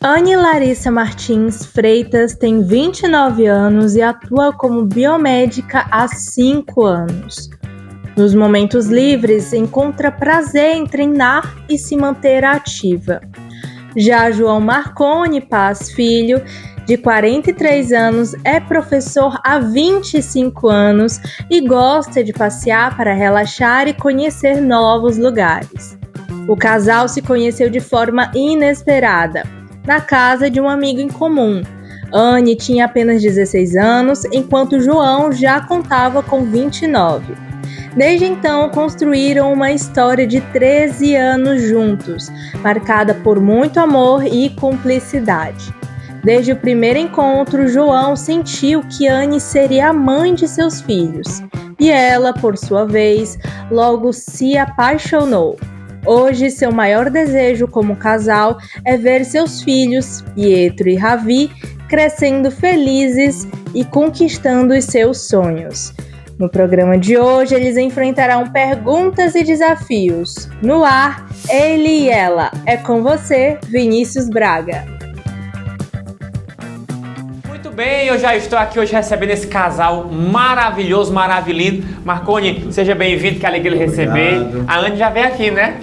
Anne Larissa Martins Freitas tem 29 anos e atua como biomédica há 5 anos. Nos momentos livres, encontra prazer em treinar e se manter ativa. Já João Marconi Paz Filho, de 43 anos, é professor há 25 anos e gosta de passear para relaxar e conhecer novos lugares. O casal se conheceu de forma inesperada, na casa de um amigo em comum. Anne tinha apenas 16 anos, enquanto João já contava com 29. Desde então, construíram uma história de 13 anos juntos, marcada por muito amor e cumplicidade. Desde o primeiro encontro, João sentiu que Anne seria a mãe de seus filhos, e ela, por sua vez, logo se apaixonou. Hoje, seu maior desejo como casal é ver seus filhos, Pietro e Ravi, crescendo felizes e conquistando os seus sonhos. No programa de hoje, eles enfrentarão perguntas e desafios. No ar, ele e ela. É com você, Vinícius Braga. Muito bem, eu já estou aqui hoje recebendo esse casal maravilhoso, maravilhoso. Marconi, seja bem-vindo, que alegria lhe receber. A Anne já veio aqui, né?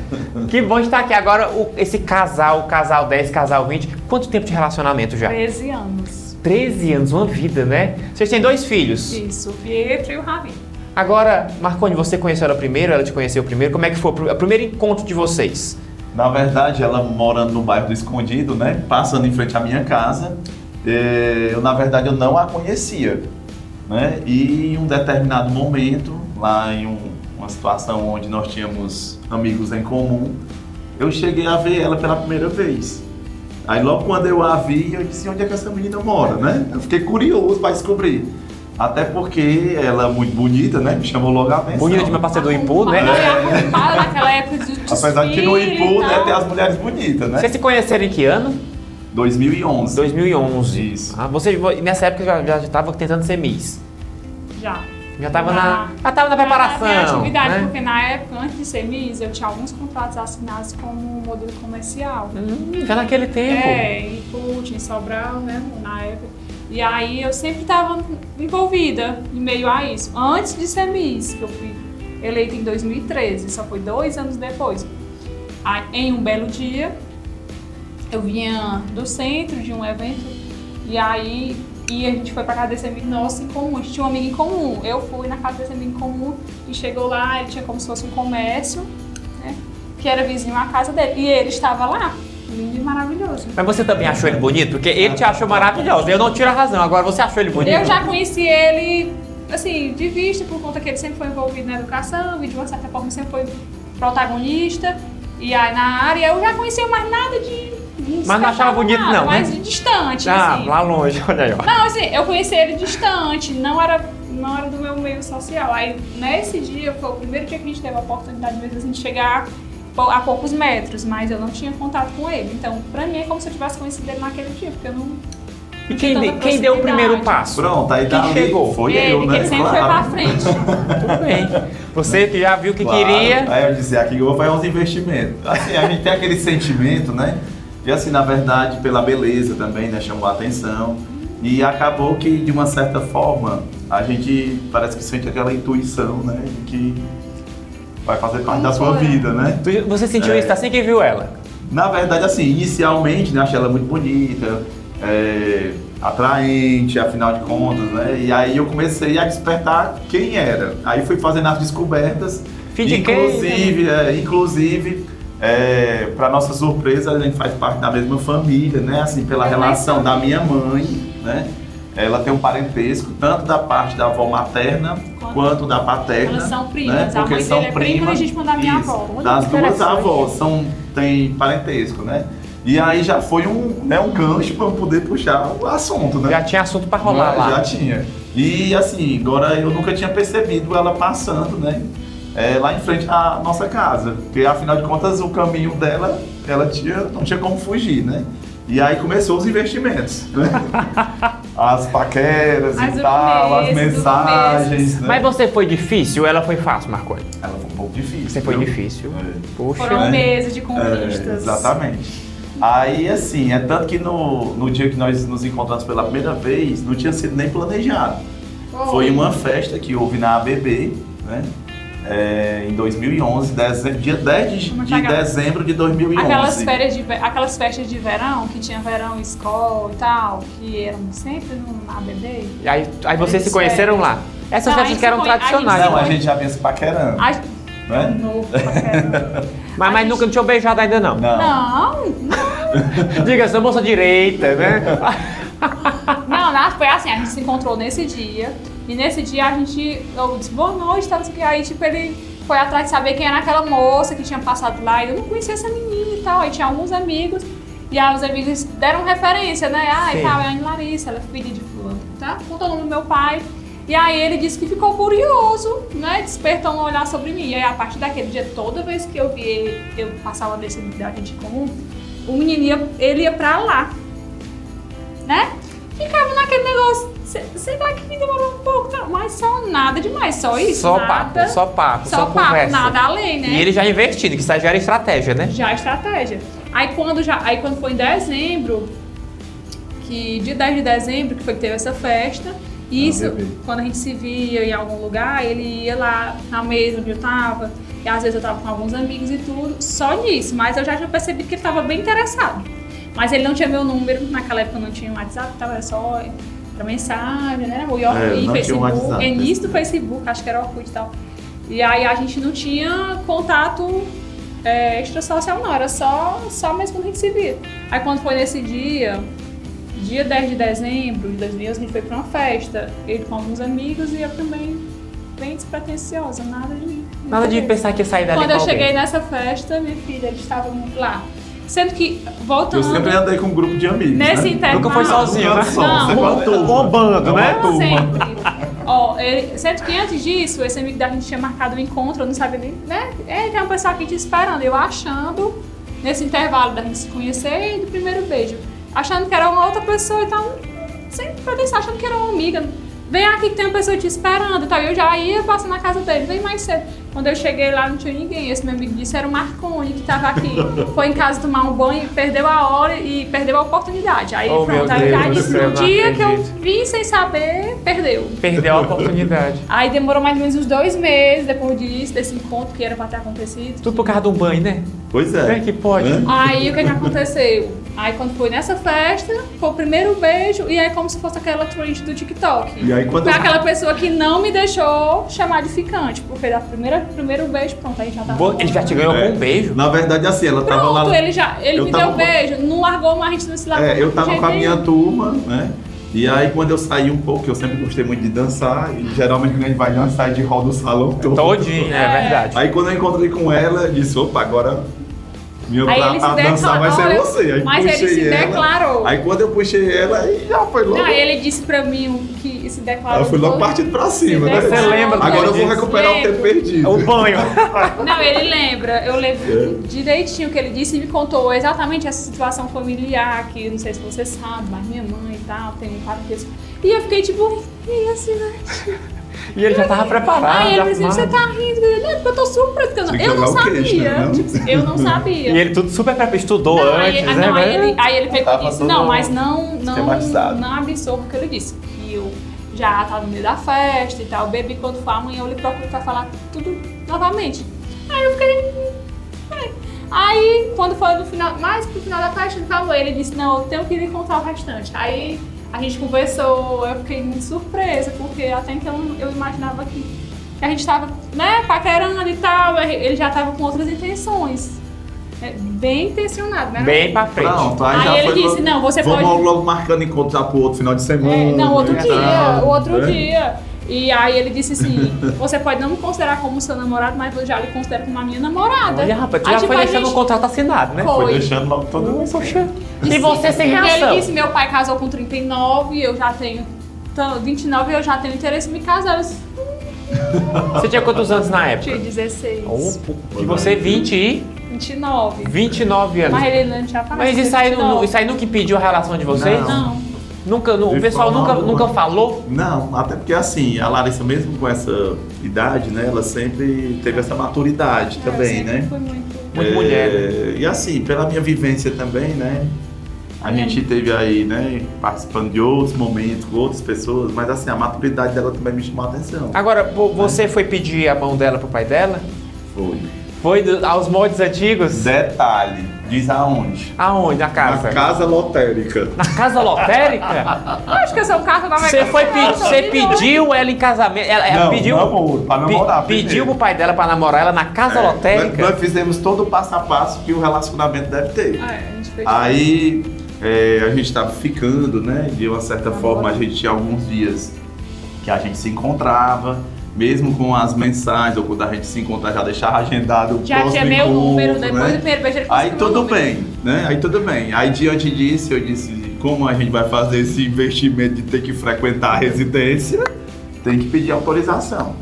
Que bom estar aqui. Agora, esse casal, casal 10, casal 20, quanto tempo de relacionamento já? 13 anos. 13 anos, uma vida, né? Vocês têm 2 filhos? Isso, o Pietro e o Ravi. Agora, Marconi, você conheceu ela primeiro, ela te conheceu primeiro. Como é que foi o primeiro encontro de vocês? Na verdade, ela morando no bairro do Escondido, né? Passando em frente à minha casa. Na verdade, eu não a conhecia, né? E em um determinado momento, lá em uma situação onde nós tínhamos amigos em comum, eu cheguei a ver ela pela primeira vez. Aí logo quando eu a vi, eu disse, onde é que essa menina mora, né? Eu fiquei curioso para descobrir. Até porque ela é muito bonita, né? Me chamou logo a atenção. Bonita de uma parceira do Ipu, né? Naquela época de desfile. Apesar de que no Ipu, né, tem as mulheres bonitas, né? Vocês se conheceram em que ano? 2011. 2011. Isso. Você nessa época já estava tentando ser Miss? Já estava na preparação. Na atividade, né? porque na época, antes de ser Miss, eu tinha alguns contratos assinados como modelo comercial. Já naquele tempo. Em Putin, em Sobral, né, na época. E aí eu sempre estava envolvida em meio a isso. Antes de ser Miss, que eu fui eleita em 2013, só foi 2 anos depois. Aí, em um belo dia, eu vinha do centro de um evento e aí a gente foi pra casa desse amigo nosso em comum. A gente tinha um amigo em comum. Eu fui na casa desse amigo em comum e chegou lá, ele tinha como se fosse um comércio, né, que era vizinho à casa dele. E ele estava lá, lindo e maravilhoso. Mas você também achou ele bonito? Porque ele te achou maravilhoso. Eu não tiro a razão. Agora você achou ele bonito? Eu já conheci ele, assim, de vista, por conta que ele sempre foi envolvido na educação e de uma certa forma sempre foi protagonista. E aí na área eu já conhecia mais nada de... Mas não achava bonito não, mas né? Distante, assim. Lá longe, olha aí, ó. Não, assim, eu conheci ele distante, não era do meu meio social. Aí, nesse dia, foi o primeiro dia que a gente teve a oportunidade mesmo assim, de chegar a poucos metros, mas eu não tinha contato com ele. Então, pra mim, é como se eu tivesse conhecido ele naquele dia, porque eu não... E quem deu o primeiro passo? Pronto, aí quem chegou? Foi ele, eu, né? Ele sempre foi pra frente. Tudo bem. Você que já viu o que queria... Aí eu disse, aqui eu vou fazer uns investimentos. Assim, a gente tem aquele sentimento, né? E assim, na verdade, pela beleza também, né? Chamou a atenção. E acabou que, de uma certa forma, a gente parece que sente aquela intuição, né? De que vai fazer parte da sua vida, né? Você sentiu isso assim que viu ela? Na verdade, assim, inicialmente, né? Achei ela muito bonita, atraente, afinal de contas, né? E aí eu comecei a despertar quem era. Aí fui fazendo as descobertas. Inclusive, para nossa surpresa, a gente faz parte da mesma família, né? Assim, pela relação da minha mãe, né? Ela tem um parentesco, tanto da parte da avó materna quanto da paterna. Elas são primas, né? Porque são prima legítima da minha avó. Das duas avós tem parentesco, né? E aí já foi um gancho para eu poder puxar o assunto, né? Já tinha assunto para rolar lá. Já tinha. E assim, agora eu nunca tinha percebido ela passando, né? Lá em frente à nossa casa. Porque afinal de contas o caminho dela, não tinha como fugir, né? E aí começou os investimentos, né? As paqueras e tal, as mensagens, né? Mas você foi difícil ou ela foi fácil, Marconi? Ela foi um pouco difícil. Você foi difícil? Poxa. Foram meses de conquistas. Exatamente. Aí, assim, é tanto que no dia que nós nos encontramos pela primeira vez, não tinha sido nem planejado. Foi uma festa que houve na ABB, né? Em 2011, dia 10 de dezembro de 2011. Aquelas festas de verão, que tinha verão, escola e tal, que eram sempre na ABB. E aí vocês se conheceram lá? Essas festas que eram tradicionais. Não, a gente já vinha se paquerando. Né? Novo, paquerando. Mas nunca tinham beijado ainda não? Não. Diga, sou moça direita, né? Não, foi assim, a gente se encontrou nesse dia. E nesse dia eu disse, boa noite, tá, aí tipo, ele foi atrás de saber quem era aquela moça que tinha passado lá. E eu não conhecia essa menina e tal. Aí tinha alguns amigos. E aí os amigos deram referência, né? E tal, é a Ana Larissa, ela é filha de fulano, tá? Contou o nome do meu pai. E aí ele disse que ficou curioso, né? Despertou um olhar sobre mim. E aí a partir daquele dia, toda vez que eu vi ele, eu passava desse da gente comum, o menino ia pra lá, né? Ficava naquele negócio, sei lá que demorou um pouco, mas só nada demais, só isso, só nada. Só papo, conversa. Nada além, né? E ele já investindo, que isso já era estratégia, né? Já estratégia. Aí quando foi em dezembro, dia 10 de dezembro, que foi que teve essa festa, isso, quando a gente se via em algum lugar, ele ia lá na mesa onde eu tava, e às vezes eu tava com alguns amigos e tudo, só nisso, mas eu já tinha percebido que ele tava bem interessado. Mas ele não tinha meu número, naquela época não tinha WhatsApp, era só pra mensagem, né? E Facebook, início do Facebook, acho que era Orkut e tal. E aí a gente não tinha contato extrasocial não, era só mesmo quando a gente se via. Aí quando foi nesse dia 10 de dezembro de 2011, a gente foi pra uma festa, ele com alguns amigos e eu também, bem despretensiosa, nada de pensar que ia sair dali. Quando eu cheguei nessa festa, minha filha, eles estavam lá. Sendo que, voltando... Eu sempre andei com um grupo de amigos, nesse intervalo... Nunca foi sozinho, né? Não, um bando, né? Sempre. Sendo que antes disso, esse amigo da gente tinha marcado um encontro, eu não sabia nem, né? Tem uma pessoa aqui te esperando, eu achando, nesse intervalo da gente se conhecer e do primeiro beijo, achando que era uma outra pessoa e tal, sem pretensão, achando que era uma amiga. Vem aqui que tem uma pessoa te esperando e tal. Eu já ia passar na casa dele, vem mais cedo. Quando eu cheguei lá não tinha ninguém. Esse meu amigo disse era o Marconi que estava aqui. Foi em casa tomar um banho, perdeu a hora e perdeu a oportunidade. Aí pronto, aí já disse no dia que eu vim sem saber, perdeu. Perdeu a oportunidade. Aí demorou mais ou menos uns 2 meses depois disso, desse encontro que era pra ter acontecido. Tudo por causa de um banho, né? Pois é. Que pode. Aí o que aconteceu? Aí quando foi nessa festa, foi o primeiro beijo e aí como se fosse aquela trend do TikTok. E aí quando foi aquela pessoa que não me deixou chamar de ficante, porque da primeiro beijo, pronto, a gente já tava... Ele já te ganhou com um beijo? Na verdade, assim, ela tava lá... Pronto, ele me deu beijo, não largou, mas a gente não se largou. Eu tava com a minha turma, né? E aí quando eu saí um pouco, eu sempre gostei muito de dançar, e geralmente quando a gente vai dançar de roda o salão todo. Todinho, é verdade. Aí quando eu encontrei com ela, eu disse, opa, agora... a dançar vai ser você. Aí mas ele se declarou. Aí quando eu puxei ela, aí já foi logo. Não, ele disse pra mim que se declarou. Ela foi logo partindo pra cima, né? Você lembra? Agora eu vou recuperar o tempo perdido. O banho. Não, ele lembra. Eu lembro direitinho o que ele disse e me contou exatamente essa situação familiar, que não sei se você sabe, mas minha mãe e tal, tem um parentesco. E eu fiquei tipo, e assim, né? E ele já tava preparado. Aí ele disse, você tá rindo? Não, porque eu tô surpresa, porque eu não sabia. Eu não sabia. E ele tudo super preparado, estudou antes, né? Aí ele pegou e disse, não, mas não absorva o que ele disse. Que eu já tava no meio da festa e tal, bebi quando for amanhã, eu lhe procuro pra falar tudo novamente. Aí eu fiquei... Aí, quando foi no final, mais pro final da festa, ele falou, ele disse, não, eu tenho que ir contar o restante. Aí a gente conversou, eu fiquei muito surpresa, porque até então eu imaginava que a gente tava, né, paquerando e tal, ele já tava com outras intenções. Bem intencionado, né? Bem pra frente. Pronto, aí ele disse, não, você pode... Vamos logo marcando encontro já pro outro final de semana. Não, outro dia. E aí ele disse assim, você pode não me considerar como seu namorado, mas eu já lhe considero como a minha namorada. Olha, rapaz, tu já foi deixando o contrato assinado, né? Foi deixando logo todo mundo. Poxa. E você sem reação? Ele disse, meu pai casou com 39, eu já tenho 29 e eu já tenho interesse em me casar. Você tinha quantos anos na época? Tinha 16. E você 29. 29 anos. Mas ele não tinha falado. Mas isso aí nunca impediu a relação de vocês? Não. O pessoal nunca falou? Não, até porque assim, a Larissa mesmo com essa idade, né, ela sempre teve essa maturidade também, né? Foi muito... Muito mulher. E assim, pela minha vivência também, né? A gente teve aí, né, participando de outros momentos com outras pessoas, mas assim, a maturidade dela também me chamou a atenção. Agora, você foi pedir a mão dela pro pai dela? Foi. Foi aos moldes antigos? Detalhe, diz aonde? Aonde? Na casa? Na casa lotérica. Na casa lotérica? Acho que esse é o carro da Você pediu ela em casamento? Ela Não, pediu? namoro, pra namorar Pediu primeiro. pro pai dela pra namorar ela na casa lotérica? Nós fizemos todo o passo a passo que o relacionamento deve ter. A gente fez. Aí a gente estava ficando, né? De uma certa forma, a gente tinha alguns dias que a gente se encontrava, mesmo com as mensagens, ou quando a gente se encontrar, já deixava agendado o Já próximo tinha meu número, encontro, depois né? do primeiro beijo ele Aí conseguiu tudo meu número. bem, né? Aí tudo bem. Aí diante disso, eu disse, como a gente vai fazer esse investimento de ter que frequentar a residência, tem que pedir autorização.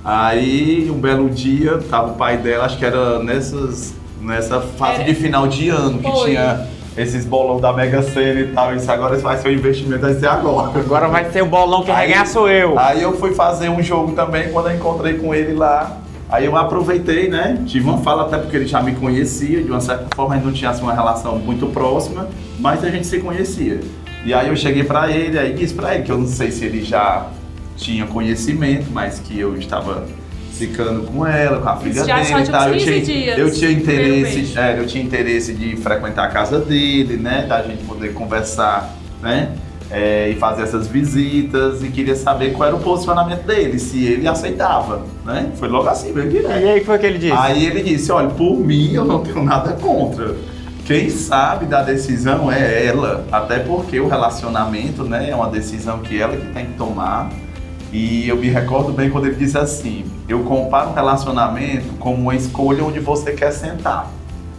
Aí, um belo dia, tava o pai dela, acho que era nessa fase de final de ano, que Foi. tinha esses bolão da Mega Sena e tal. Isso agora vai ser o investimento, vai ser agora. Agora vai ser o bolão que vai ganhar sou eu. Aí eu fui fazer um jogo também, quando eu encontrei com ele lá. Aí eu aproveitei, né? Tive uma fala até porque ele já me conhecia, de uma certa forma a gente não tinha assim, uma relação muito próxima, mas a gente se conhecia. E aí eu cheguei pra ele, aí disse pra ele que eu não sei se ele já tinha conhecimento, mas que eu estava ficando com ela, com a filha Já dele só e de tal. uns 15 dias, Eu tinha primeiro interesse, beijo. eu tinha interesse de frequentar a casa dele, né? Da gente poder conversar, né? E fazer essas visitas, e queria saber qual era o posicionamento dele, se ele aceitava, né? Foi logo assim, bem direto. E aí, o que foi que ele disse? Aí ele disse, olha, por mim eu não tenho nada contra. Quem sabe da decisão é ela, até porque o relacionamento, né, é uma decisão que ela que tem que tomar. E eu me recordo bem quando ele disse assim, eu comparo um relacionamento como uma escolha onde você quer sentar.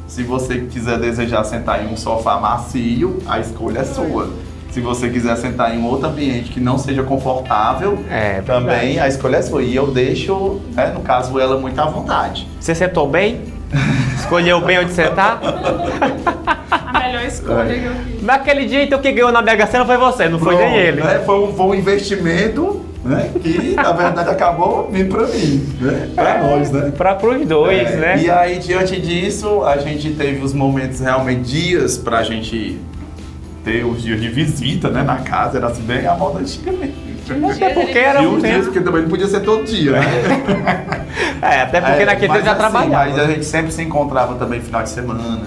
Se você quiser desejar sentar em um sofá macio, a escolha é sua. Se você quiser sentar em um outro ambiente que não seja confortável, também a escolha é sua. E eu deixo, né, no caso, ela muito à vontade. Você sentou bem? Escolheu bem onde sentar? A melhor escolha que eu fiz. Naquele dia, então, que ganhou na Mega Sena foi você, não foi nem ele. Né? Foi um investimento, né, que, na verdade, acabou vindo pra mim, né? Pra nós, né? Pros dois, né? E aí, diante disso, a gente teve os momentos, realmente, dias pra gente ter os dias de visita, né, na casa, era assim, bem a moda antigamente. Até porque era E um os dias, tempo. porque também não podia ser todo dia, né? Até porque naquele dia já trabalhava. Mas a gente sempre se encontrava também final de semana,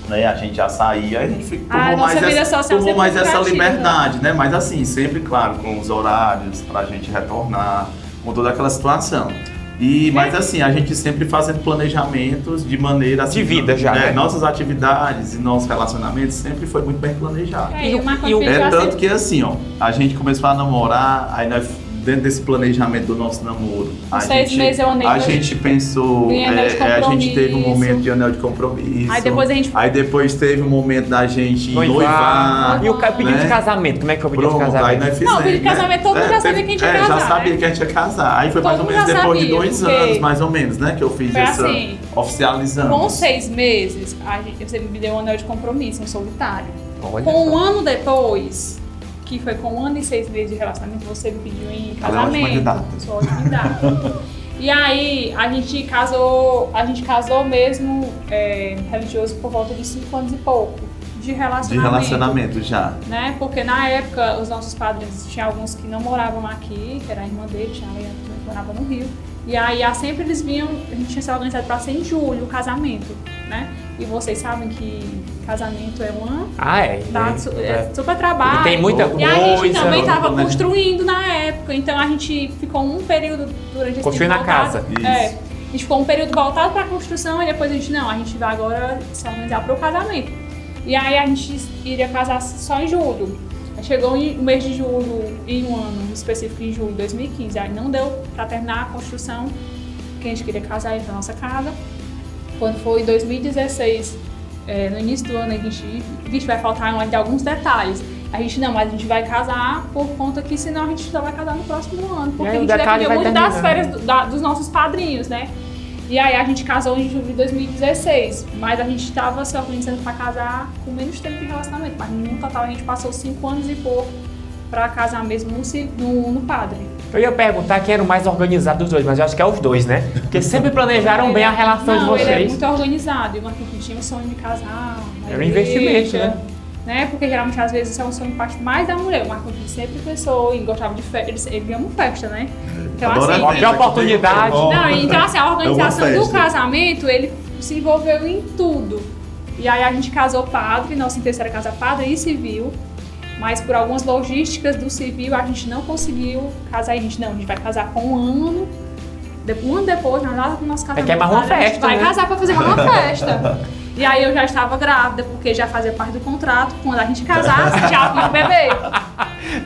né? A gente já saía, a gente A nossa vida social tomou sempre mais foi essa ativa. liberdade, né? Mas assim, sempre, claro, com os horários pra gente retornar, com toda aquela situação. Mas assim, a gente sempre fazendo planejamentos de maneira assim, De vida já, né? Nossas atividades e nossos relacionamentos sempre foi muito bem planejado. E o Marco E o- Filho já Tanto sempre- que assim, ó, a gente começou a namorar, aí nós, dentro desse planejamento do nosso namoro, Com 6 meses eu nem- a gente pensou, Ganhei anel de a gente teve um compromisso. momento de anel de compromisso. Aí depois teve um momento da gente Noivar. noivar. E o pedido né? de casamento, como é que foi o pedido de Pronto, aí casamento? nós fizemos. Não, o pedido de casamento todo mundo já sabia que a gente ia Já casar, sabia né? que a gente ia casar. Aí foi mais Todo ou mundo menos já depois de sabia, 2 porque- anos, mais ou menos, né? Que eu fiz Foi essa. assim, Oficializando. Com 6 meses, você me deu um anel de compromisso, um solitário. Olha Com só. um ano depois, que foi com 1 ano e 6 meses de relacionamento, você me pediu em Ela é ótima casamento. candidata. Sou ótima candidata. E aí, a gente casou mesmo religioso por volta de 5 anos e pouco de De relacionamento. relacionamento já. Né? Porque na época, os nossos padrinhos, tinha alguns que não moravam aqui, que era a irmã dele, tinha a Leandro que morava no Rio. E aí, sempre eles vinham, a gente tinha se organizado para ser em julho, o casamento, né? E vocês sabem que casamento é uma... É super trabalho. E tem muita E a gente coisa, também estava né? construindo na época, então a gente ficou um período durante esse Construindo tempo a casa. voltado- Isso. a gente ficou um período voltado para a construção e depois a gente vai agora se organizar para o casamento. E aí a gente iria casar só em julho. Aí chegou o mês de julho, em um ano específico, em julho de 2015. Aí não deu para terminar a construção, porque a gente queria casar para nossa casa. Quando foi em 2016, no início do ano, a gente vai faltar ainda alguns detalhes. Mas a gente vai casar por conta que senão a gente só vai casar no próximo ano. Porque aí a o gente detalhe dependia vai muito das terminando. férias dos nossos padrinhos, né? E aí a gente casou em julho de 2016, mas a gente estava se organizando para casar com menos tempo de relacionamento. Mas no total a gente passou 5 anos e pouco para casar mesmo no padre. Eu ia perguntar quem era o mais organizado dos dois, mas eu acho que é os dois, né? Porque sempre planejaram bem a relação de vocês. Ele é muito organizado. E o Marquinhos tinha um sonho de casar. É um investimento, né? Porque geralmente às vezes é um sonho parte mais da mulher. O Marquinhos sempre pensou em gostava de festa. Ele ama festa, né? Então, assim, qualquer oportunidade. Não, então assim, a organização do casamento, ele se envolveu em tudo. E aí a gente casou padre, nossa intenção era casar padre e civil. Mas por algumas logísticas do civil a gente não conseguiu casar. A gente vai casar com um ano. Um ano depois, na data do nosso casamento. É que é mais uma festa, a gente vai né? casar pra fazer mais uma festa. E aí eu já estava grávida, porque já fazia parte do contrato. Quando a gente casasse, já tinha um bebê.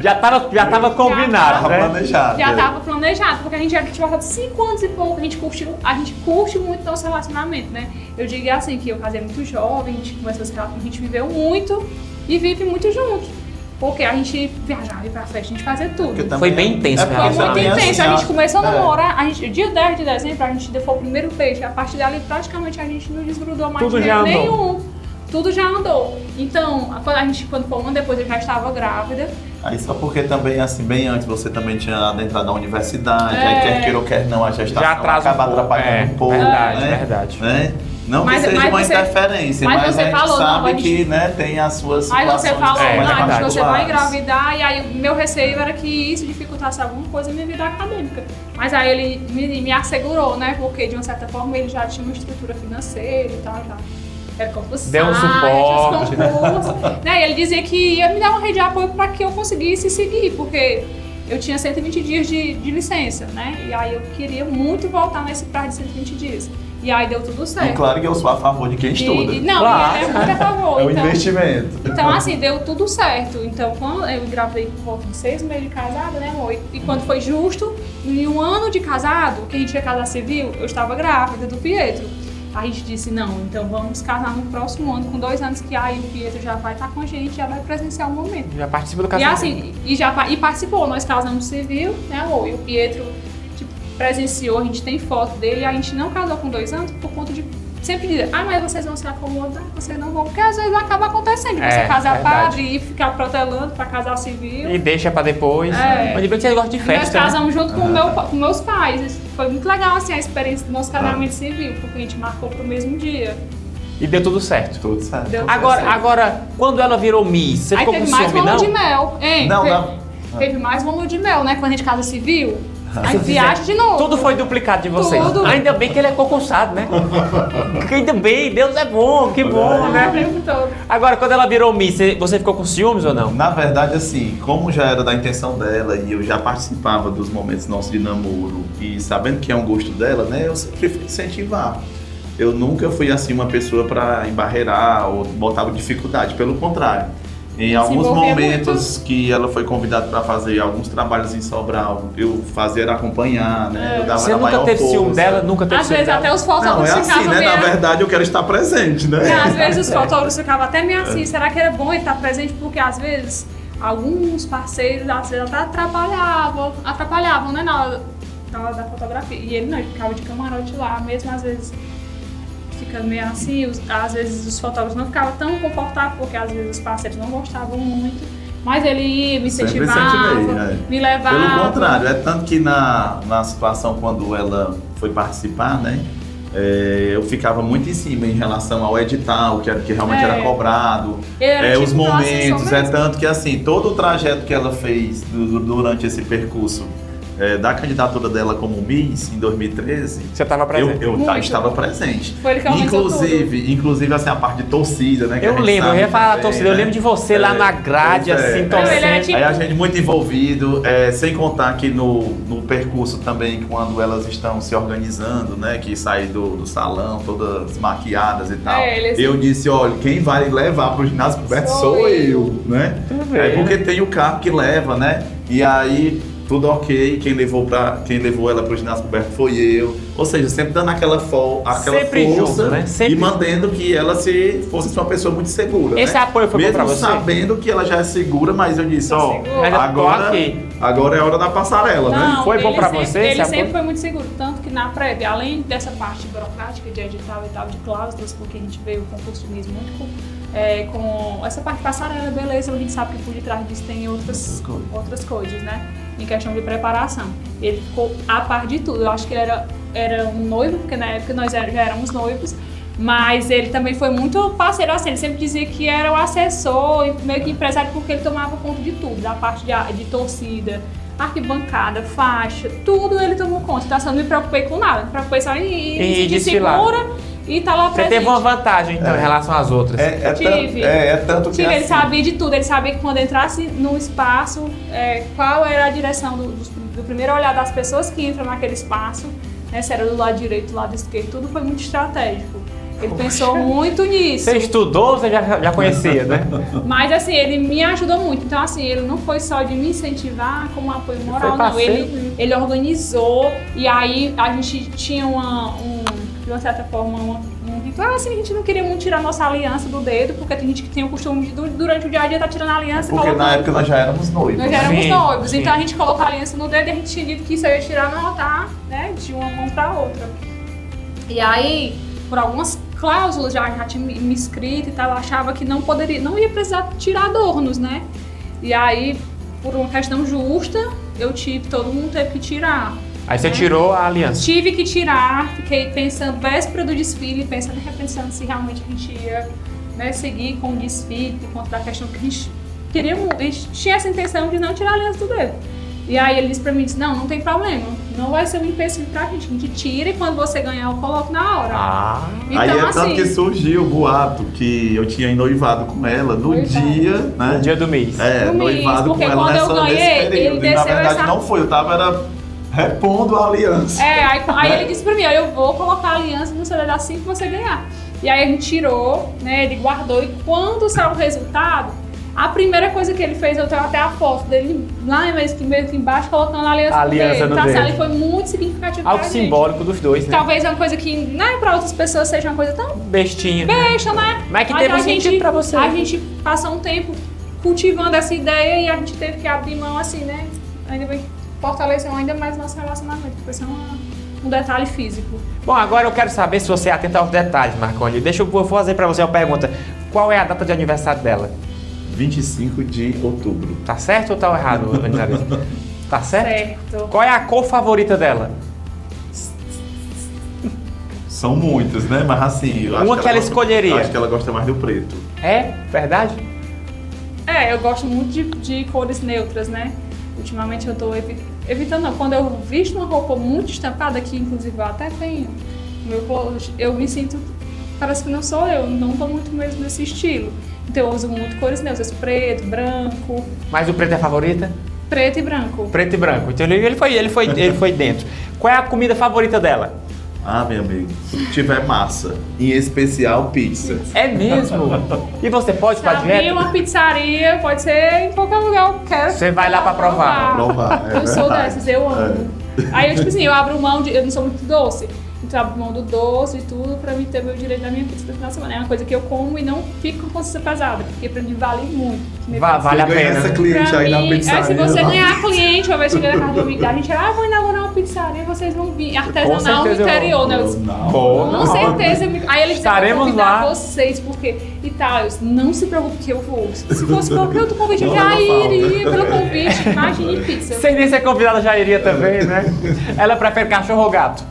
Já tava combinado, né? Planejado. Já estava planejado, porque a gente já tinha passado 5 anos e pouco, a gente curte muito nosso relacionamento, né? Eu digo assim, que eu casei muito jovem, a gente começou a gente viveu muito e vive muito junto. Porque a gente viajava, ia pra festa, a gente fazia tudo. Foi bem intenso, né? Foi muito intenso. A gente começou a namorar, É. dia 10 de dezembro, a gente foi o primeiro beijo. A partir dali, praticamente, a gente não desgrudou mais Tudo de já jeito andou. nenhum. Tudo já andou. Então, quando foi um ano depois, eu já estava grávida. Aí só porque também, assim, bem antes você também tinha adentrado na universidade, aí quer queira ou quer não, a gestação Já atrasa acaba um pouco, atrapalhando um pouco, verdade, né? verdade. Né? Não Mas- que seja mas uma você- interferência, mas mas você a gente falou, sabe não, a gente- que né, tem as suas Aí situações você falou, É, não, verdade. acho que você vai particulares. engravidar, e aí o meu receio era que isso dificultasse alguma coisa na minha vida acadêmica. Mas aí ele me assegurou, né? Porque de uma certa forma ele já tinha uma estrutura financeira e tal, já. Era concurso. Deu um suporte. Né? E ele dizia que ia me dar uma rede de apoio para que eu conseguisse seguir, porque eu tinha 120 dias de licença, né? E aí eu queria muito voltar nesse prazo de 120 dias. E aí deu tudo certo. E claro que eu sou a favor de quem estuda. Não, Claro. é muito a favor. É um então, investimento. então, assim, deu tudo certo. Então, quando eu engravidei por volta de 6 meses de casada, né, amor? E quando foi justo, em um ano de casado, que a gente ia casar civil, eu estava grávida do Pietro. A gente disse, não, então vamos casar no próximo ano, com 2 anos, que aí o Pietro já vai estar com a gente, já vai presenciar o momento. Já participa do E casamento. assim, e participou, nós casamos civil, né, amor? E o Pietro tipo, presenciou, a gente tem foto dele, e a gente não casou com 2 anos por conta de sempre dizer, mas vocês vão se acomodar, vocês não vão, porque às vezes acaba acontecendo, de você casar verdade. padre e ficar protelando pra casar civil. E deixa pra depois. É. Mas de bem que vocês gostam de Nós festa, né? casamos junto com meus pais. Foi muito legal assim, a experiência do nosso casamento civil, porque a gente marcou pro mesmo dia. E deu tudo certo. Tudo certo. Deu- Agora, quando ela virou Miss, você Aí ficou com teve mais ciúme, uma lua não? de mel. Hein? Não, Teve mais uma lua de mel, né? Quando a gente casa civil, aí viaja de novo. Tudo foi duplicado de vocês. Tudo. Ainda bem que ele é concursado, né? Ainda bem, Deus é bom, que bom, o né? tempo todo. Agora, quando ela virou Miss, você ficou com ciúmes ou não? Na verdade, assim, como já era da intenção dela e eu já participava dos momentos nossos de namoro e sabendo que é um gosto dela, né, eu sempre fui incentivar. Eu nunca fui, assim, uma pessoa para embarrear ou botar dificuldade, pelo contrário. Em alguns envolvia momentos que ela foi convidada para fazer alguns trabalhos em Sobral, eu fazia ela acompanhar, né? Eu dava Você a nunca maior teve ciúme força. dela? Nunca teve Às ciúme vezes dela? até os Não, fotógrafos é assim, ficavam né? Na meio... verdade, eu quero estar presente, né? Às vezes os fotógrafos ficavam até meio assim, será que era bom ele estar presente? Porque às vezes alguns parceiros às vezes até atrapalhavam, né, na hora da fotografia. E ele não, ele ficava de camarote lá, mesmo às vezes ficando meio assim, às vezes os fotógrafos não ficavam tão confortáveis, porque às vezes os parceiros não gostavam muito. Mas ele ia, me Sempre incentivava, incentivei, né? me levava. Pelo contrário, é tanto que na situação quando ela foi participar, né? Eu ficava muito em cima em relação ao edital, que realmente era cobrado, Ele era os tipo um momentos, assessor mesmo. tanto que assim, todo o trajeto que ela fez durante esse percurso da candidatura dela como Miss em 2013, Você estava presente. eu Muito. estava presente. Foi ele que organizou Inclusive assim, a parte de torcida, né? que a Eu gente lembro, eu sabe ia falar da também, torcida, eu né? lembro de você lá na grade, Pois é. assim, Não, ele era torcendo. tipo- Aí a gente muito envolvido, sem contar que no percurso também, quando elas estão se organizando, né? Que saem do salão, todas maquiadas e tal. Eles- Eu disse, olha, quem vai levar pro ginásio coberto sou eu, né? bem, Porque tem o carro que leva, né? E aí, tudo ok, quem levou ela pro ginásio coberto foi eu. Ou seja, sempre dando aquela Sempre força junto, né? Sempre e mantendo que ela fosse uma pessoa muito segura. Esse né? apoio foi bom Mesmo pra você? sabendo que ela já é segura, mas eu disse, ó, segura. Mas eu tô aqui. agora é a hora da passarela, né? Não, Foi bom ele pra sempre- você Ele esse apoio? sempre foi muito seguro, tanto que na prévia, além dessa parte burocrática de edital e tal, de cláusulas, porque a gente veio o concurso de Miss muito com essa parte de passarela, beleza, a gente sabe que por detrás disso tem outras coisas, né? Em questão de preparação. Ele ficou a par de tudo. Eu acho que ele era um noivo, porque na época nós já éramos noivos, mas ele também foi muito parceiro, assim, ele sempre dizia que era o assessor, meio que empresário, porque ele tomava conta de tudo, da parte de torcida, arquibancada, faixa, tudo ele tomou conta. Então, assim, eu não me preocupei com nada, me preocupei só em de segura e tá lá Você presente. teve uma vantagem, então, em relação às outras. Tanto que ele assim, sabia de tudo, ele sabia que quando entrasse no espaço, qual era a direção do primeiro olhar das pessoas que entram naquele espaço, né, se era do lado direito, do lado esquerdo, tudo foi muito estratégico. Ele pensou muito nisso. Você estudou ou você já conhecia, né? Mas assim, ele me ajudou muito. Então assim, ele não foi só de me incentivar como um apoio moral, não. Ele organizou e aí a gente tinha de uma certa forma, um ritual. Assim, a gente não queria muito tirar nossa aliança do dedo, porque tem gente que tem o costume de, durante o dia a dia, tá tirando a aliança. Porque na época nós já éramos noivos. Nós já éramos noivos. Sim. Então a gente colocou a aliança no dedo e a gente tinha dito que isso eu ia tirar no altar, né? De uma mão pra outra. E aí, por algumas cláusulas, já tinha me escrito e tal, eu achava que não ia precisar tirar adornos, né? E aí, por uma questão justa, todo mundo teve que tirar. Aí você tirou a aliança. Tive que tirar, fiquei pensando, véspera do desfile, repensando se realmente a gente ia, né, seguir com o desfile, por conta da questão que a gente tinha essa intenção de não tirar a aliança do dedo. E aí ele disse pra mim, não tem problema, não vai ser um empecilho pra gente, a gente tira e quando você ganhar eu coloco na hora. Então, aí é tanto que surgiu o boato que eu tinha noivado com ela no dia, né? No dia do mês. No noivado mês, com ela nesse período. Ele E na verdade não foi, eu tava repondo a aliança. Aí ele disse pra mim, eu vou colocar a aliança no seu dedo assim que você ganhar. E aí a gente tirou, né, ele guardou e quando saiu o resultado, a primeira coisa que ele fez, eu tenho até a foto dele lá meio que embaixo, colocando a aliança no dedo. Então assim, ali foi muito significativo pra Algo gente. simbólico dos dois, né? Talvez é uma coisa que, né, pra outras pessoas seja uma coisa tão bestinha. besta, né? Mas que teve sentido pra você. A gente passou um tempo cultivando essa ideia e a gente teve que abrir mão assim, né? Ainda bem que fortaleceu ainda mais nosso relacionamento, porque isso é um detalhe físico. Bom, agora eu quero saber se você é atenta aos detalhes, Marconi. Vou fazer pra você uma pergunta. Qual é a data de aniversário dela? 25 de outubro. Tá certo ou tá errado, Angelina? Tá certo? Certo. Qual é a cor favorita dela? São muitas, né? Mas assim... eu acho Uma que ela escolheria. Eu acho que ela gosta mais do preto. É? Verdade? Eu gosto muito de cores neutras, né? Ultimamente eu tô evitando, não. Quando eu visto uma roupa muito estampada, que inclusive eu até tenho, eu me sinto, parece que não sou eu, não tô muito mesmo nesse estilo. Então eu uso muito cores neutras, preto, branco. Mas o preto é a favorita? Preto e branco. Preto e branco. Então ele foi dentro. Qual é a comida favorita dela? Ah, meu amigo, se tiver massa, em especial pizza. É mesmo? E você pode ir pra dieta? Abrir uma pizzaria, pode ser em qualquer lugar, eu quero. Você vai lá pra provar. Eu sou dessas, eu amo. Aí eu, tipo assim, eu abro mão eu não sou muito doce. Então eu abro mão do doce e tudo pra mim ter meu direito da minha pizza do final de semana. É uma coisa que eu como e não fico com consciência pesada, porque pra mim vale muito. Vale a Ganha pena. essa cliente aí na pizzaria. Se você ganhar cliente, uma vez chegar na casa do amigo, a gente vou inaugurar uma pizzaria, vocês vão vir. Artesanal no interior, né? Com certeza. Aí eles estaremos lá. Vocês, porque e tal, não se preocupe que eu vou. Se fosse qualquer outro convite, eu já iria pelo convite. Imagine pizza. Sem nem ser convidada, já iria também, né? Ela prefere cachorro ou gato?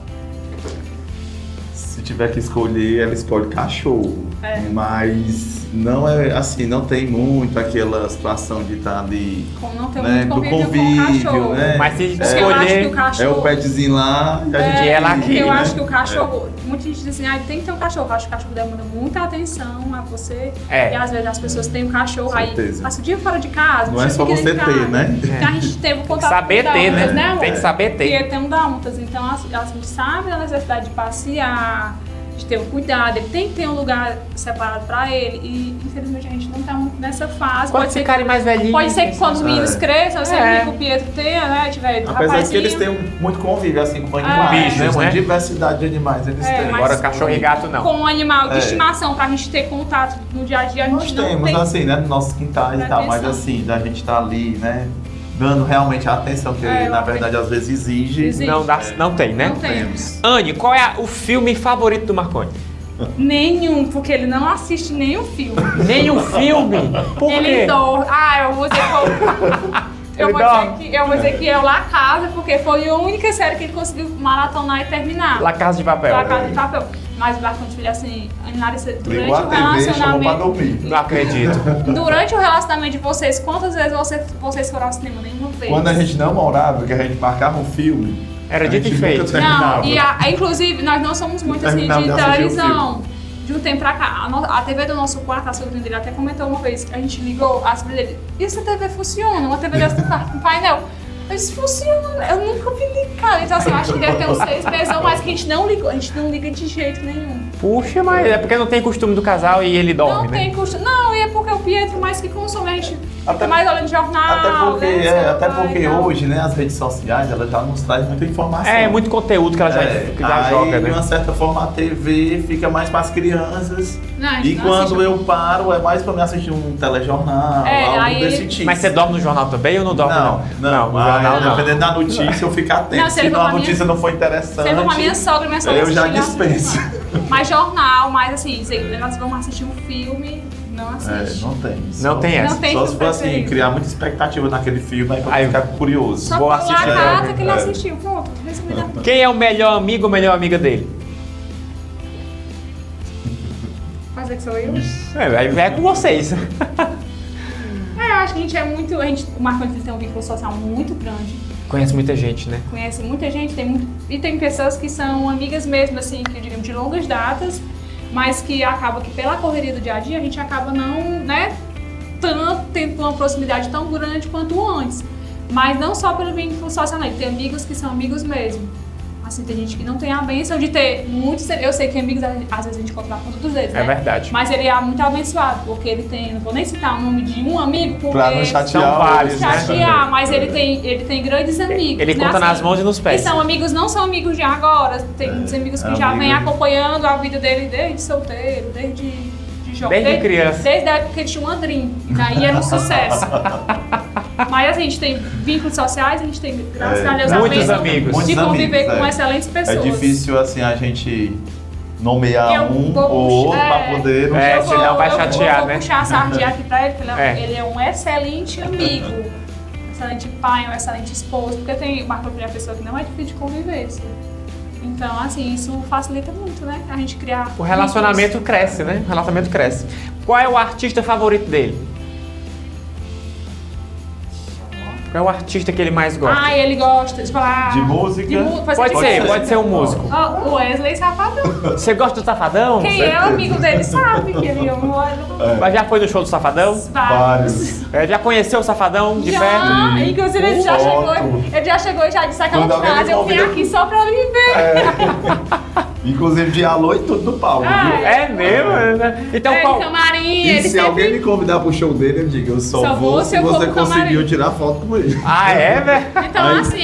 Se tiver que escolher, ela escolhe cachorro. Mas não é assim, não tem muito aquela situação de estar ali, não tem né, muito do convívio com o cachorro. né? Mas se Eu acho que escolher, o cachorro, é o petzinho lá e a gente ela aqui, eu né? acho que o cachorro, muita gente diz assim, tem que ter um cachorro. Eu acho que o cachorro demanda muita atenção a você. E às vezes as pessoas têm um cachorro, aí passa o dia fora de casa. Não é só você ter, né? Então a gente teve um contato saber com ter, dálmatas, né? amor? Tem que saber ter. Porque tem um dálmatas, então a gente sabe da necessidade de passear, de ter um cuidado, ele tem que ter um lugar separado pra ele e infelizmente a gente não tá muito nessa fase. Pode ser ficarem mais velhinhos. Pode ser que quando os meninos cresçam, eu sei que o Pietro tenha, né, tiver apesar de que eles têm muito convívio assim com animais, bicho, né? não é? Diversidade de animais eles têm. Agora cachorro e gato não. Com um animal de estimação pra gente ter contato no dia a dia, a gente Nós não temos tem. assim, né, nos nossos quintais e tal, mas assim, da gente tá ali, né, dando realmente a atenção que ele, na verdade, às vezes exige. Não tem, né? Não temos. Anne, qual é o filme favorito do Marconi? Nenhum, porque ele não assiste nenhum filme. Nenhum filme? Por Ele quê? dorme. Eu vou dizer que eu vou dizer que é o La Casa, porque foi a única série que ele conseguiu maratonar e terminar. La Casa de Papel. La Casa de Papel. Mas o Barcão de Filho, assim, Ligou a TV e chamou pra dormir. Não acredito. Durante o relacionamento de vocês, quantas vezes vocês foram ao cinema? Nenhuma vez. Quando a gente não morava, que a gente marcava um filme... Era dito e a gente feito. nunca terminava. Não, inclusive, nós não somos muito assim Terminava de de assistir o televisão. De um tempo pra cá, a TV do nosso quarto, a sobrinha dele até comentou uma vez, a gente ligou, a sobrinha dele, e essa TV funciona? Uma TV dessa com painel. Eu disse, funciona, eu nunca vi ligar. Então assim, eu acho que deve ter uns 6 meses ou mais que a gente não ligou, a gente não liga de jeito nenhum. Puxa, mas é porque não tem costume do casal e ele dorme, Não né? tem costume. Não, e é porque o Pietro mais que consome, a gente fica mais olhando jornal, Até porque hoje, né, as redes sociais, ela já nos traz muita informação. É, muito conteúdo que ela já joga, De né? uma certa forma, a TV fica mais para as crianças. Não, E não quando assiste. eu paro, é mais para me assistir um telejornal, algo aí desse ele- tipo. Mas você dorme no jornal também ou não dorme? Não, no jornal não. dependendo da notícia, eu fico atento. Não, se Se ele for a pra notícia não for interessante, Você com a minha sogra eu já assiste dispenso. Mas jornal, mas assim, nós vamos assistir um filme, não assiste. Não tem. Não tem essa. Não tem Só se for assim, preferido. criar muita expectativa naquele filme, aí pra Aí- ficar curioso. Só Vou por assistir. a carta que ele É. assistiu, pronto, resumidamente. Quem é o melhor amigo ou melhor amiga dele? Fazer que sou eu? É com vocês. Eu acho que a gente é muito. O Marco Antônio tem um vínculo social muito grande. Conhece muita gente, né? Conhece muita gente, tem pessoas que são amigas mesmo, assim, que digamos de longas datas, mas que acaba que pela correria do dia a dia a gente acaba não, né, tendo uma proximidade tão grande quanto antes. Mas não só pelo vínculo social, não. Tem amigos que são amigos mesmo. Assim, tem gente que não tem a bênção de ter muitos. Eu sei que amigos, às vezes a gente conta na ponta dos dedos, né? É verdade. Mas ele é muito abençoado, porque ele tem, não vou nem citar o nome de um amigo, porque Pra não chatear. São vários, né? chatear, mas ele tem grandes amigos. Ele né, conta assim, nas mãos e nos pés. e são amigos, não são amigos de agora, tem muitos amigos que já vêm acompanhando a vida dele desde solteiro, desde jovem. Desde criança. Desde a época que ele tinha um Andrim, e daí era um sucesso. Mas assim, a gente tem vínculos sociais, a gente tem, graças a Deus, a Muitos bênção amigos. de conviver amigos, com excelentes pessoas. É difícil, assim, a gente nomear Eu um vou ou outro puxar- pra poder... É, senão vai chatear, eu vou né? puxar a sardinha aqui pra ele, porque É. ele é um excelente amigo, um excelente pai, um excelente esposo, porque tem o Marco é uma pessoa que não é difícil de convivência. Então, assim, isso facilita muito, né? A gente criar... O relacionamento cresce, né? O relacionamento cresce. Qual é o artista favorito dele? Qual é o artista que ele mais gosta? Ah, ele gosta de falar... De música? Pode ser um músico. Ó, o Wesley Safadão. Você gosta do Safadão? Quem é amigo dele sabe que ele ama o Wesley. Mas já foi no show do Safadão? Vários. Já conheceu o Safadão de perto? Já, inclusive ele já chegou e já disse aquela Quando alguém frase, eu vim convida- aqui só pra lhe ver. Inclusive de alô e tudo do palco, Ah, viu? É mesmo? Então É, qual... camarim, E ele se sempre... alguém me convidar pro show dele, eu digo, eu só vou se eu for você pro conseguiu camarim. tirar foto com ele. Ah, é, velho? Então, Aí- assim,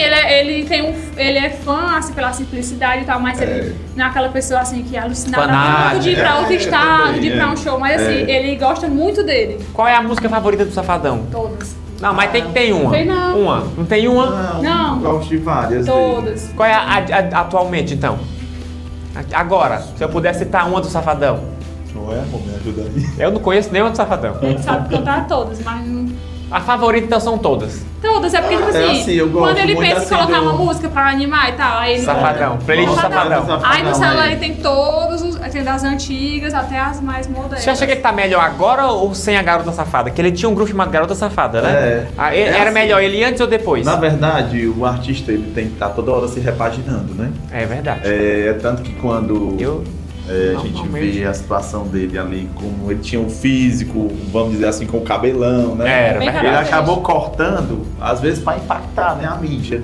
ele é fã, assim, pela simplicidade e tal, mas ele não é aquela pessoa, assim, que é alucinada Fanática. muito de ir pra outro estado, também, de ir pra um show, mas, assim, ele gosta muito dele. Qual é a música favorita do Safadão? Todas. Não, mas tem que ter uma. Tem não. Uma. Não tem uma? Não. Gosto de várias. Todas. Qual é a atualmente, então? Agora, se eu puder citar uma do Safadão. Não é, amor? Me ajuda aí. Eu não conheço nenhuma do Safadão. Ele sabe cantar todas, mas não... A favorita, então, são todas. Todas, é porque, tipo É assim, assim, eu gosto quando ele muito pensa em assim colocar do- uma música pra animar e tal, aí ele... Safadão. Playlist do Safadão. Aí no celular é. ele tem todos os... Tem das antigas até as mais modernas. Você acha que ele tá melhor agora ou sem a Garota Safada? Que ele tinha um grupo chamado Garota Safada, né? É. Era assim. melhor ele antes ou depois? Na verdade, o artista ele tem que estar toda hora se repaginando, né? É verdade. É tanto que quando a gente normalmente- vê a situação dele ali, como ele tinha um físico, vamos dizer assim, com o cabelão, né? Era Bem verdade. Ele característico. acabou cortando, às vezes, para impactar, né, a mídia.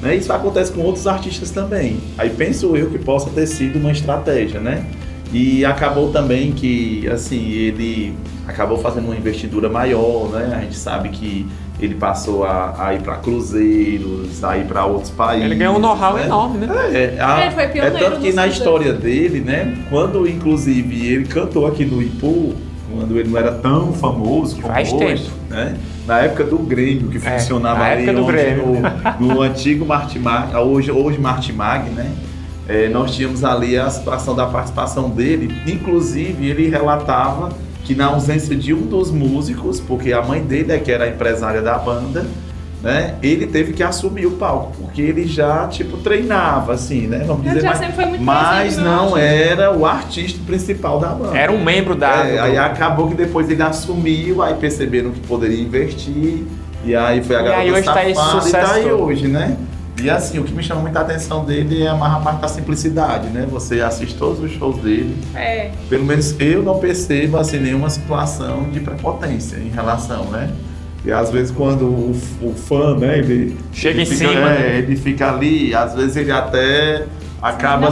Né? Isso acontece com outros artistas também. Aí penso eu que possa ter sido uma estratégia, né? E acabou também que, assim, ele acabou fazendo uma investidura maior, né? A gente sabe que ele passou a ir para cruzeiros, a ir para outros países. Ele ganhou um know-how né? enorme, né? Ele foi pioneiro tanto que nos na cruzeiros. história dele, né? Quando, inclusive, ele cantou aqui no Ipu, quando ele não era tão famoso como Faz hoje, tempo. né? Na época do Grêmio, que funcionava na ali época do onde Grêmio. no antigo Martimag, hoje Martimag, né? nós tínhamos ali a situação da participação dele. Inclusive, ele relatava que na ausência de um dos músicos, porque a mãe dele que era a empresária da banda, né, ele teve que assumir o palco, porque ele já, treinava, assim, né? Vamos dizer, mas não era o artista principal da banda. Era um membro da... Aí acabou que depois ele assumiu, aí perceberam que poderia investir, e aí foi a garota safada, e tá aí hoje, né? E assim, o que me chama muita atenção dele é a parte da simplicidade, né? Você assiste todos os shows dele. Pelo menos eu não percebo, assim, nenhuma situação de prepotência em relação, né? E às vezes quando o fã, né, ele chega em fica, cima, né? Ele fica ali, às vezes ele até acaba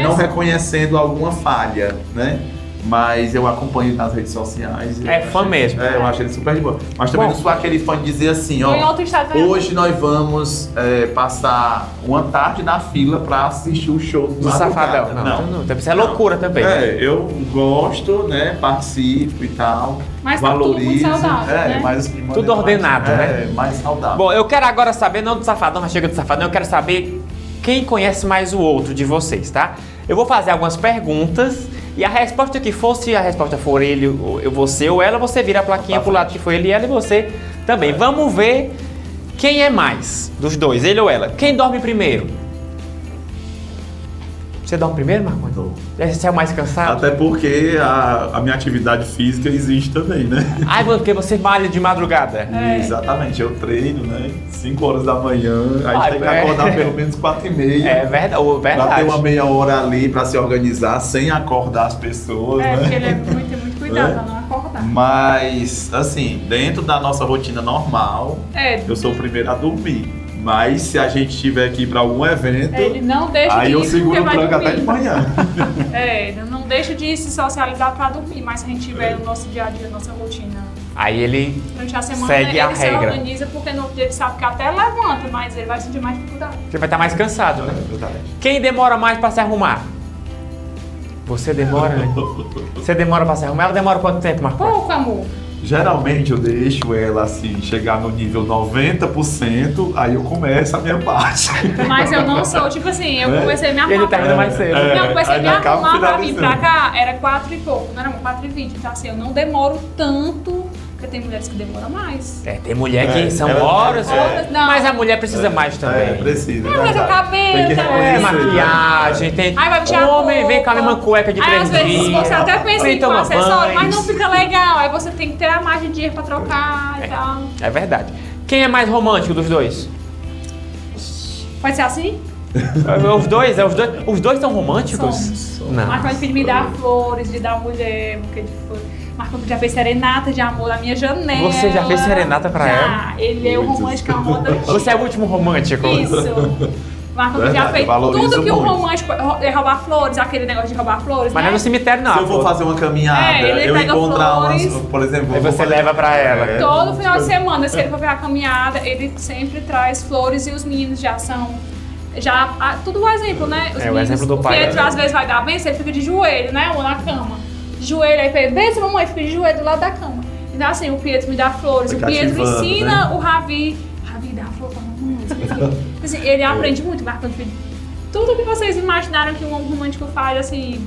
não reconhecendo alguma falha, né? Mas eu acompanho nas redes sociais. É fã mesmo. Eu acho ele super de boa. Mas também não sou aquele fã de dizer assim, ó, hoje nós vamos passar uma tarde na fila pra assistir o show do Safadão. Não. Isso é loucura também. Eu gosto, né, participo e tal. Mas tá tudo muito saudável, né? Mas tudo ordenado, né? Mais saudável. Bom, eu quero agora saber, não do Safadão, mas chega do Safadão, eu quero saber quem conhece mais o outro de vocês, tá? Eu vou fazer algumas perguntas e a resposta que for, se a resposta for ele, você ou ela, você vira a plaquinha pro lado que foi ele e ela, e você também. Vamos ver quem é mais dos dois, ele ou ela. Quem dorme primeiro? Você dorme primeiro, Marcos? Você é o mais cansado? Até porque a minha atividade física existe também, né? Porque você malha de madrugada. Exatamente, eu treino, né? 5 horas da manhã, a gente tem que acordar pelo menos 4h30. É verdade. Pra ter uma meia hora ali pra se organizar sem acordar as pessoas, né? Porque ele tem muito cuidado pra não acordar. Mas, assim, dentro da nossa rotina normal, eu sou o primeiro a dormir. Mas se a gente tiver aqui para algum evento, ele não deixa aí eu seguro o tranco até de manhã. Ele não deixa de se socializar para dormir, mas se a gente tiver no nosso dia a dia, nossa rotina. Aí ele durante a semana, segue a regra. Ele se organiza porque no dia ele sabe que até levanta, mas ele vai sentir mais dificuldade. Porque vai estar mais cansado, né? Verdade. Quem demora mais para se arrumar? Você demora, né? Você demora para se arrumar? Ela demora quanto tempo, Marcos? Pouco, amor. Geralmente eu deixo ela assim, chegar no nível 90%, aí eu começo a minha parte. Mas eu não sou, eu comecei a me arrumar. Ele termina mais cedo. Eu comecei a me arrumar pra vir pra cá, era 4 e pouco, não era 4h20. Então assim, eu não demoro tanto, porque tem mulheres que demoram mais. Tem mulher que são horas, mas a mulher precisa mais também. Precisa. Mas o cabelo, maquiagem, tem. Aí vai vestir o homem vem com a mesma cueca de 3 dias. Às vezes você até pensa em toma acessório, banho. mas não fica legal. Aí você tem que ter a margem de dinheiro pra trocar e tal. É verdade. Quem é mais romântico dos dois? Pode ser assim? Os dois são românticos? Somos. Não. Mas pode me dar flores, de dar mulher, um buquê de flores. Marcos já fez serenata de amor na minha janela. Você já fez serenata pra ela? Ele é o romântico, a roda. Você é o último romântico? Isso. Marcos já fez tudo que o romântico é roubar flores, aquele negócio de roubar flores. Mas não é no cemitério, não. Se eu for fazer uma caminhada, eu encontrar umas, por exemplo. Aí você leva pra ela. Todo final de semana, se ele for ver a caminhada, ele sempre traz flores e os meninos já são. Tudo um exemplo, né? Os o exemplo do pai. O Pietro às vezes vai dar bem, ele fica de joelho, né? Ou na cama. De joelho, aí fala, benção, mamãe, fica de joelho do lado da cama. Então assim, o Pietro me dá flores, o Pietro ensina, né? O Ravi dá flor pra mamãe. Assim, ele aprende muito, marcando filho. Tudo que vocês imaginaram que um homem romântico faz, assim,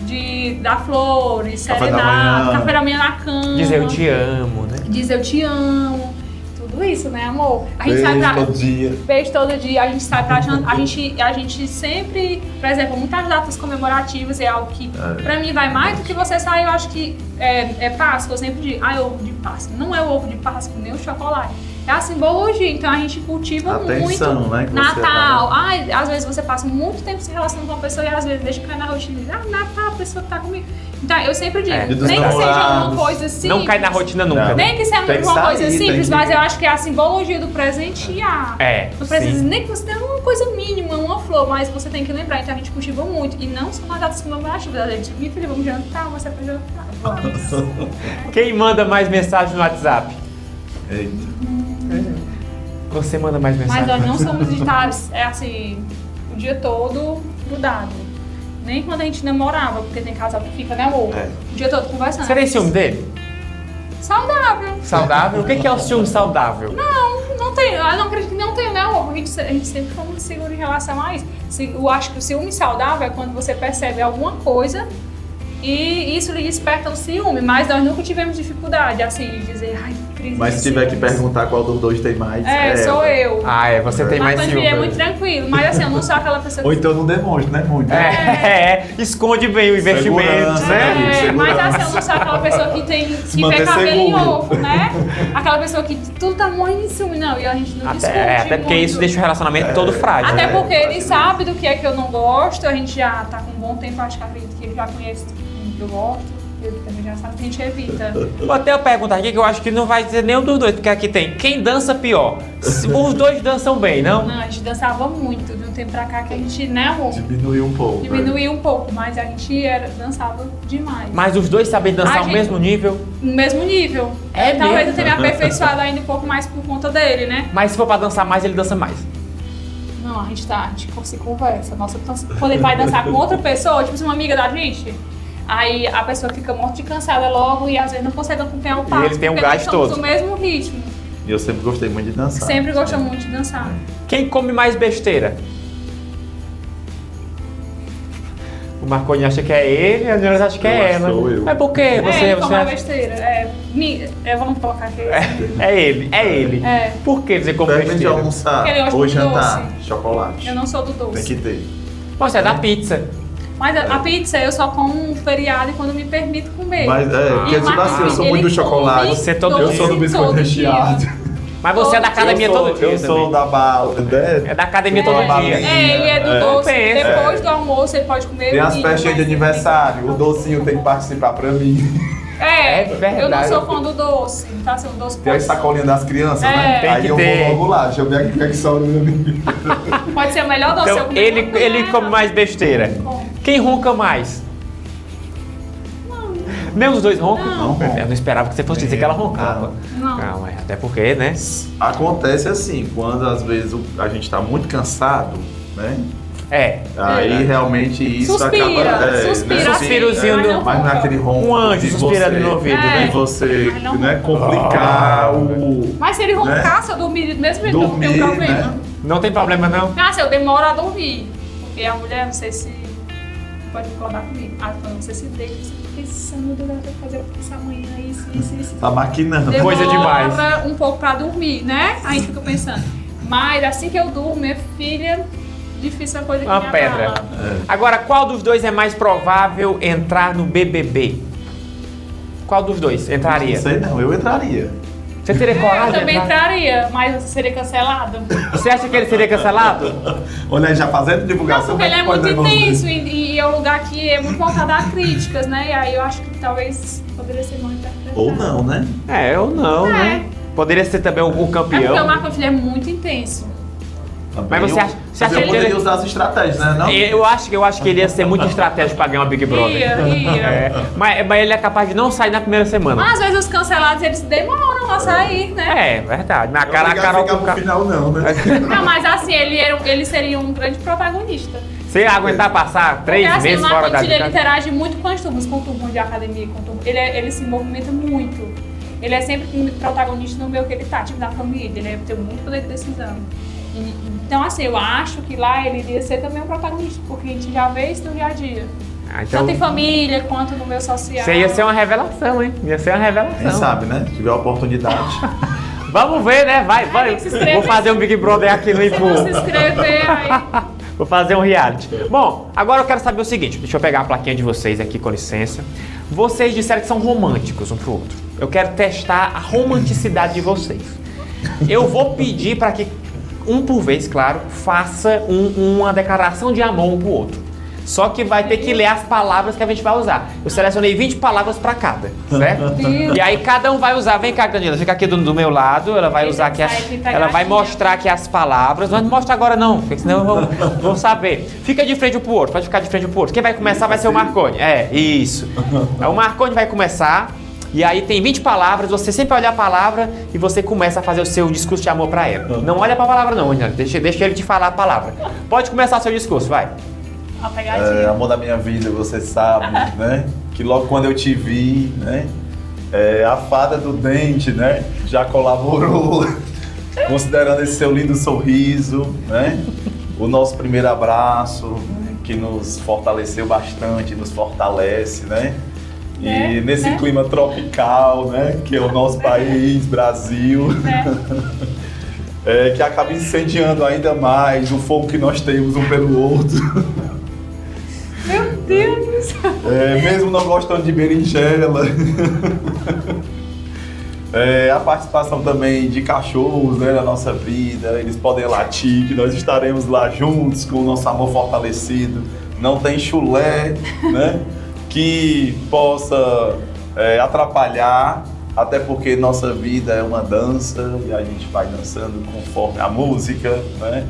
de dar flores, serenata, café da manhã na cama. Dizer eu te amo, né? Dizer eu te amo. Tudo isso, né, amor? A gente beijo sai todo dia. Beijo todo dia, a gente sai pra jantar. A gente sempre, por exemplo, muitas datas comemorativas é algo que pra mim vai mais do que você sair. Eu acho que é Páscoa, eu sempre digo, ovo de Páscoa. Não é o ovo de Páscoa, nem o chocolate. É a simbologia, então a gente cultiva atenção, muito. Né, Natal, às vezes você passa muito tempo se relacionando com uma pessoa e às vezes deixa cair na rotina e diz, Natal, a pessoa que tá comigo. Então eu sempre digo, nem que seja uma coisa simples. Não cai na rotina nunca. Não. Nem que seja uma coisa simples, mas eu acho que é a simbologia do presentear. Não precisa nem que você tenha uma coisa mínima, uma flor, mas você tem que lembrar, então a gente cultiva muito. E não só nas datas comemorativas, a gente, minha filha, vamos jantar, você vai jantar, vamos. Quem manda mais mensagem no WhatsApp? Eita. Você manda mais mensagem? Mas nós não somos de estar, assim, o dia todo grudado. Nem quando a gente namorava, porque tem casal que fica, né, amor? O dia todo conversando. Você tem ciúme dele? Saudável. Saudável? O que é o ciúme saudável? Não tem, eu não acredito que não tem, né, amor? A gente sempre foi muito seguro em relação a isso. Eu acho que o ciúme saudável é quando você percebe alguma coisa e isso lhe desperta um ciúme, mas nós nunca tivemos dificuldade, assim, de dizer, ai, crise. Mas se tiver que perguntar qual dos dois tem mais. Sou eu. Você tem mais ciúme. É muito tranquilo, mas assim, eu não sou aquela pessoa que... Ou então não demonstra, né? Muito. Esconde bem o investimento, Segurança, né? Mas assim, eu não sou aquela pessoa que vê cabelo em ovo, né? Aquela pessoa que tudo tá morrendo de ciúme, não, e a gente não discute até porque muito. isso deixa o relacionamento todo frágil. Até porque ele sabe do que é que eu não gosto, a gente já tá com um bom tempo, acho que acredito que ele já conhece o que eu gosto, ele também já sabe que a gente evita. Vou até perguntar aqui que eu acho que não vai dizer nenhum dos dois, porque aqui tem quem dança pior. Os dois dançam bem, não? Não, a gente dançava muito, de um tempo pra cá que a gente, né, amor? Diminuiu um pouco. Diminuiu um pouco, mas a gente dançava demais. Mas os dois sabem dançar ao mesmo nível? No mesmo nível. É Talvez mesmo? eu tenha me aperfeiçoado ainda um pouco mais por conta dele, né? Mas se for pra dançar mais, ele dança mais. Não, a gente se conversa. Nossa, quando ele vai dançar com outra pessoa, tipo uma amiga da gente, aí a pessoa fica morta de cansada logo e às vezes não consegue acompanhar o passo. E ele tem um porque gás nós estamos todo. no mesmo ritmo. E eu sempre gostei muito de dançar. Sempre gostamos muito de dançar. Quem come mais besteira? O Marconi acha que é ele, a Jonas acha que é ela. Sou eu. Mas por quê? Ele come acha? besteira. Vamos colocar aqui. É ele. É. Por que você come Termine de besteira? almoçar Porque ele gosta ou de jantar, doce. chocolate. Eu não sou do doce. Tem que ter. Você é da pizza. Mas a pizza eu só como um feriado e quando me permito comer. Mas porque tipo assim, eu sou muito do chocolate. Você todo Eu dia. sou do biscoito todo recheado. dia. Mas você é da academia todo dia. Eu sou também. da bala, né? É da academia todo dia. Ele é do doce. Pensa. Depois do almoço ele pode comer. Tem as milho, festinhas de mas- aniversário, o docinho tem que participar pra mim. É verdade. Eu não sou fã do doce. Tá sendo doce Tem as sacolinhas das crianças, né? Tem Aí que eu ter. vou logo lá, deixa eu ver aqui o que é que sobra na minha. Pode ser o melhor doce. eu Então, comer ele muito, come né? mais besteira. Come. Quem ronca mais? Nenhum dos dois roncam? Não. Eu não esperava que você fosse dizer que ela roncava. Não. Calma, até porque, né? Acontece assim, quando às vezes a gente tá muito cansado, né? Aí realmente isso Suspira, acaba. suspira. Suspirozinho Mas do- não Mas não é aquele ronco. Um anjo de suspirando você- no ouvido, É. né? De você Mas não né, complicar o. Mas se ele roncar, se eu dormir mesmo, ele não tem um Dormir, problema. né? Não tem problema, não? Ah, se eu demoro a dormir. Porque a mulher, não sei se pode concordar comigo. Quando você se deita, você fica pensando, eu vou fazer isso amanhã, isso. Tá maquinando. Coisa demais. Demora um pouco pra dormir, né? Aí a gente fica pensando. Mas assim que eu durmo, minha filha, difícil a coisa que Uma me pedra. abala. Agora, qual dos dois é mais provável entrar no BBB? Qual dos dois entraria? Não sei não, eu entraria. Você teria coragem Eu de também entrar? entraria, mas você seria cancelado. Você acha que ele seria cancelado? Olha aí, já fazendo Não, divulgação. porque ele é pode muito levar uns intenso dois. e é um lugar que é muito voltado a críticas, né? E aí eu acho que talvez poderia ser mal interpretado. Ou não, né? Ou não, né? Poderia ser também o É porque o campeão. Marco Filho é muito intenso. Também Mas você acha- você acha eu que poderia ele- usar as estratégias, né? Não? Eu acho que ele ia ser muito estratégico pra ganhar o Big Brother. Ia. Mas ele é capaz de não sair na primeira semana. Mas às vezes os cancelados eles demoram a sair, né? É, verdade. Na Não é cara a obrigado Carol a ficar com pro final, não, né? Não, mas assim, ele seria um grande protagonista. Você ia aguentar passar 3 Porque assim, meses o fora Marco da Filho, ele vida? interage muito com as turmas, com turmas de academia, com turmas. Ele se movimenta muito. Ele é sempre protagonista no meio que ele tá, tipo, da família. Ele tem muito poder de decisão. Então, assim, eu acho que lá ele iria ser também um protagonista, porque a gente já vê isso no dia a dia. Então, Tanto em família quanto no meio social. você ia ser uma revelação, hein? Ia ser uma revelação. Quem sabe, né? Se tiver a oportunidade. Vamos ver, né? Vai. tem que se inscrever. Vou fazer um Big Brother aqui no Se não se Ipu. inscrever, aí... Vou fazer um reality. Bom, agora eu quero saber o seguinte. Deixa eu pegar a plaquinha de vocês aqui, com licença. Vocês disseram que são românticos um pro outro. Eu quero testar a romanticidade de vocês. Eu vou pedir para que um por vez, claro, faça uma declaração de amor um pro outro. Só que vai ter que ler as palavras que a gente vai usar. Eu selecionei 20 palavras para cada, certo? E aí cada um vai usar. Vem cá, Danila, fica aqui do meu lado. Ela vai usar aqui, ela vai mostrar aqui as palavras. Não mostra agora não, porque senão eu vou saber. Fica de frente um pro outro, pode ficar de frente um pro outro. Quem vai começar vai ser o Marconi. Isso. O Marconi vai começar. E aí tem 20 palavras, você sempre olha a palavra e você começa a fazer o seu discurso de amor para ela. Não olha pra palavra não, deixa ele te falar a palavra. Pode começar o seu discurso, vai. Uma pegadinha. Amor da minha vida, você sabe, né? Que logo quando eu te vi, né? A fada do dente, né? Já colaborou. considerando esse seu lindo sorriso, né? O nosso primeiro abraço, né? Que nos fortaleceu bastante, nos fortalece, né? E nesse clima tropical, né? Que é o nosso país, Brasil, que acaba incendiando ainda mais o fogo que nós temos um pelo outro. Meu Deus! Mesmo não gostando de berinjela. A participação também de cachorros, né, na nossa vida, eles podem latir, que nós estaremos lá juntos com o nosso amor fortalecido. Não tem chulé, né, que possa atrapalhar, até porque nossa vida é uma dança e a gente vai dançando conforme a música, né?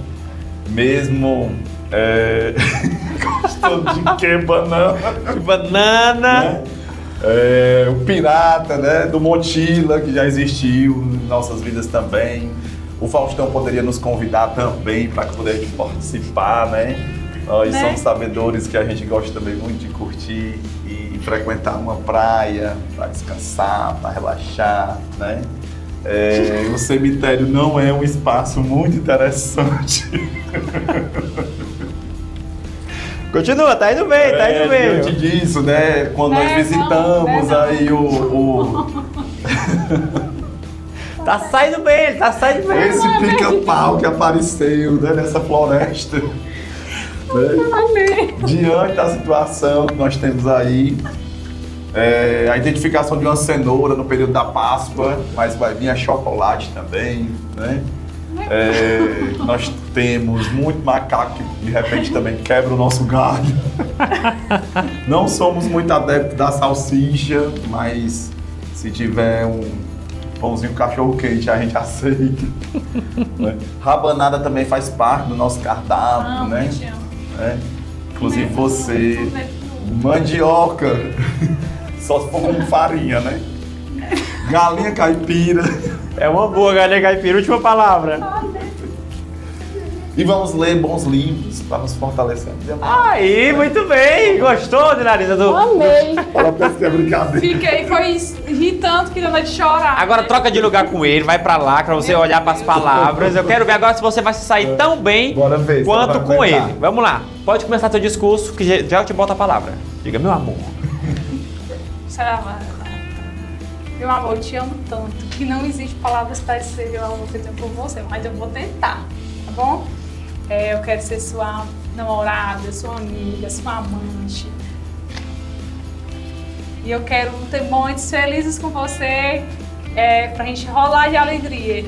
Mesmo gostando de quê? Banana? De banana! Né? O pirata, né, do Mochila, que já existiu em nossas vidas também. O Faustão poderia nos convidar também para poder participar, né? Nós somos sabedores que a gente gosta também muito de curtir e frequentar uma praia para descansar, para relaxar, né? O cemitério não é um espaço muito interessante. Continua, tá indo bem, tá indo bem. Diante disso, né? Quando nós visitamos aí Tá saindo bem, ele tá saindo bem. esse pica-pau que apareceu, né, nessa floresta. Né? Diante da situação que nós temos aí, a identificação de uma cenoura no período da Páscoa, mas vai vir a chocolate também, né? Nós temos muito macaco que de repente também quebra o nosso galho. Não somos muito adeptos da salsicha, mas se tiver um pãozinho cachorro quente a gente aceita. Né? Rabanada também faz parte do nosso cardápio, né? Inclusive você, mandioca, só se for com farinha, né? Galinha caipira. É uma boa galinha caipira, última palavra. E vamos ler bons livros para nos fortalecer. Aí, muito bem. Gostou, Dinarisa? Amei. Fala pra que é brincadeira. Fiquei, foi irritante que deu vontade de chorar. Agora troca de lugar com ele, vai pra lá, pra você olhar pras palavras. Eu quero ver agora se você vai se sair tão bem Bora ver, quanto você vai com aguentar. ele. Vamos lá. Pode começar seu discurso, que já eu te boto a palavra. Diga, meu amor. Meu amor, eu te amo tanto que não existe palavras para descrever o amor que eu tenho por você, mas eu vou tentar, tá bom? Eu quero ser sua namorada, sua amiga, sua amante. E eu quero ter momentos felizes com você, pra gente rolar de alegria.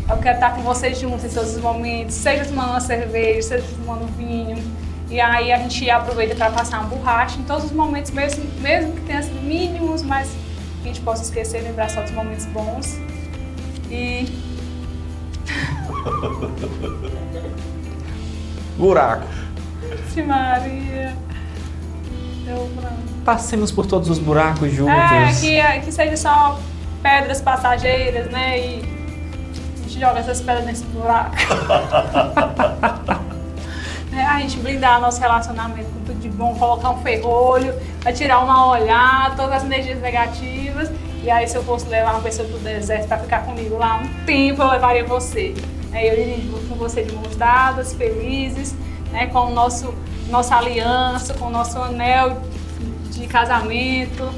Eu quero estar com você juntos em todos os momentos, seja tomando uma cerveja, seja tomando vinho. E aí a gente aproveita para passar uma borracha em todos os momentos, mesmo que tenha sido mínimos, mas que a gente possa esquecer e lembrar só dos momentos bons. E... Buraco. Sim, Maria. Deu branco. Passemos por todos os buracos juntos. Que seja só pedras passageiras, né? E a gente joga essas pedras nesse buraco. A gente blindar nosso relacionamento com tudo de bom, colocar um ferrolho, vai tirar uma olhada, todas as energias negativas. E aí, se eu fosse levar uma pessoa pro deserto para ficar comigo lá um tempo, eu levaria você. Eu iria com você de mãos dadas, felizes, né, com nossa aliança, com o nosso anel de casamento.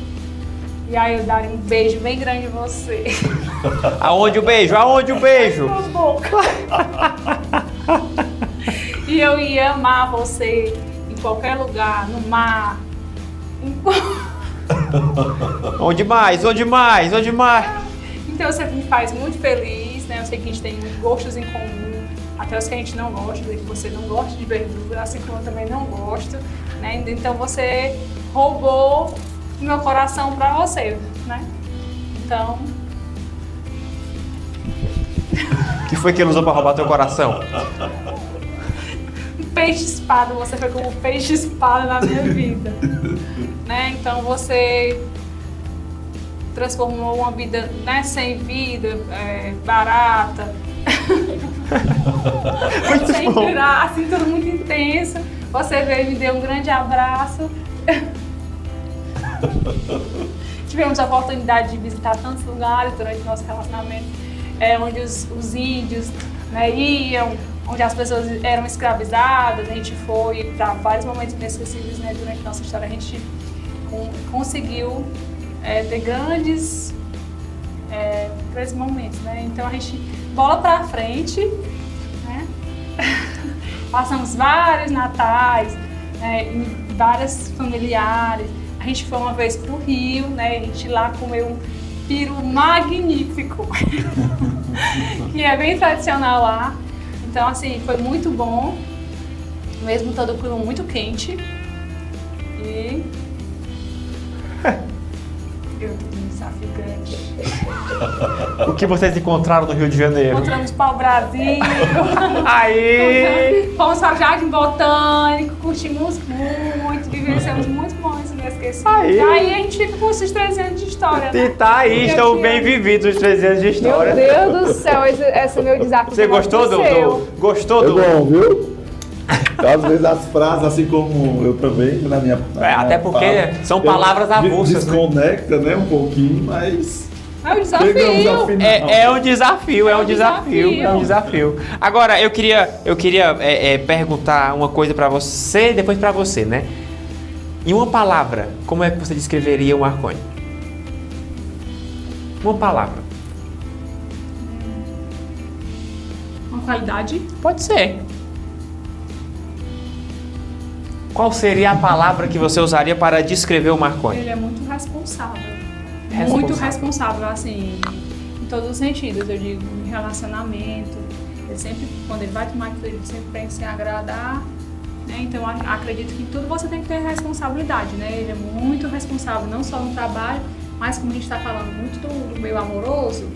E aí eu daria um beijo bem grande em você. Aonde o beijo? Aonde o beijo? Na boca. E eu ia amar você em qualquer lugar, no mar. Onde mais? Onde mais? Onde mais? Então você me faz muito feliz, né? Eu sei que a gente tem gostos em comum, até os que a gente não gosta, que você não gosta de verdura, assim como eu também não gosto, né? Então você roubou meu coração pra você, né? Então... O que foi que ele usou pra roubar teu coração? Peixe-espada, você foi como peixe-espada na minha vida, né? Então você transformou uma vida, né, sem vida, barata, sem graça, assim, tudo muito intenso. Você veio e me deu um grande abraço. Tivemos a oportunidade de visitar tantos lugares durante o nosso relacionamento. onde os índios, né, iam, onde as pessoas eram escravizadas. A gente foi para vários momentos inesquecíveis, né, durante a nossa história. A gente conseguiu ter grandes momentos, né? Então a gente bola para frente, né? Passamos vários natais, né, em várias familiares. A gente foi uma vez para o Rio, né? A gente lá comeu um peru magnífico, que é bem tradicional lá. Então, assim, foi muito bom, mesmo todo o clima muito quente. E eu tô num desafio grande. O que vocês encontraram no Rio de Janeiro? Encontramos pau-brasil. Aí! Fomos para o Jardim Botânico, curtimos muito, vivenciamos muitos momentos inesquecíveis. Aí. E aí a gente fica com esses 3 anos de história, E né? tá aí, estão bem vividos os 3 anos de Meu história. Deus do céu, esse é o meu desafio. Você gostou do... Gostou É do... bom, viu? Às vezes as frases, assim como eu também, na minha até porque são palavras avulsas, né? Desconecta, né, um pouquinho, mas... É um chegamos desafio. ao final. É um desafio, é um desafio, desafio. é um desafio. Agora, eu queria perguntar uma coisa pra você e depois pra você, né? Em uma palavra, como é que você descreveria o Marconi? Uma palavra. Uma qualidade. Pode ser. Qual seria a palavra que você usaria para descrever o Marconi? Ele é muito responsável. Responsável. Muito responsável, assim, em todos os sentidos. Eu digo, em relacionamento. Ele sempre, quando ele vai tomar atitude, ele sempre pensa em agradar. Né? Então, eu acredito que em tudo você tem que ter responsabilidade, né? Ele é muito responsável, não só no trabalho, mas como a gente está falando muito do meio amoroso,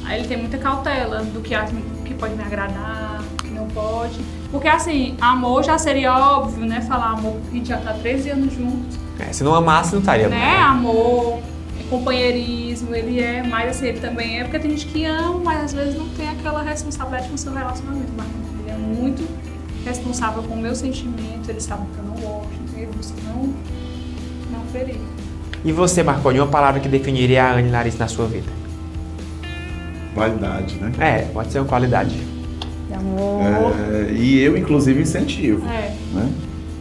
aí ele tem muita cautela do que pode me agradar, que não pode. Porque, assim, amor já seria óbvio, né? Falar amor, porque a gente já tá 13 anos juntos. Se não amasse, não estaria bom. Né? Amor, companheirismo, ele é, mas assim, ele também é, porque tem gente que ama, mas às vezes não tem aquela responsabilidade com o seu relacionamento. Mas ele é muito responsável com o meu sentimento, ele sabe que eu não gosto, então ele busca não ferir. E você, Marconi, uma palavra que definiria a Anne Larissa na sua vida? Qualidade, né? Pode ser uma qualidade. De amor. E eu, inclusive, incentivo. É. Né?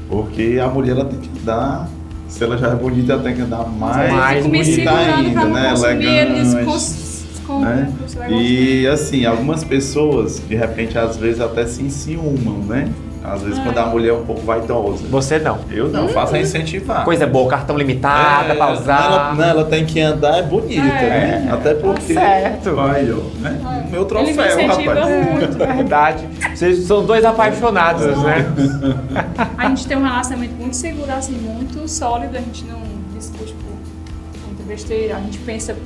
Porque a mulher, ela tem que dar... Se ela já é bonita, ela tem que dar mais me bonita segurando ainda, pra não né? consumir Elegante, né? E assim, algumas pessoas, de repente, às vezes até se enciumam, né? Às vezes quando a mulher é um pouco vaidosa. Você não. Eu não, faço é incentivar. Coisa boa, cartão limitado, pra usar. Ela tem que andar bonita, né? Até porque... certo. Vai, ó, né? Meu troféu, Ele me incentiva rapaz. muito. Verdade. Vocês são dois apaixonados, né? A gente tem um relacionamento muito seguro, assim, muito sólido, a gente não discute por muita besteira, a gente pensa,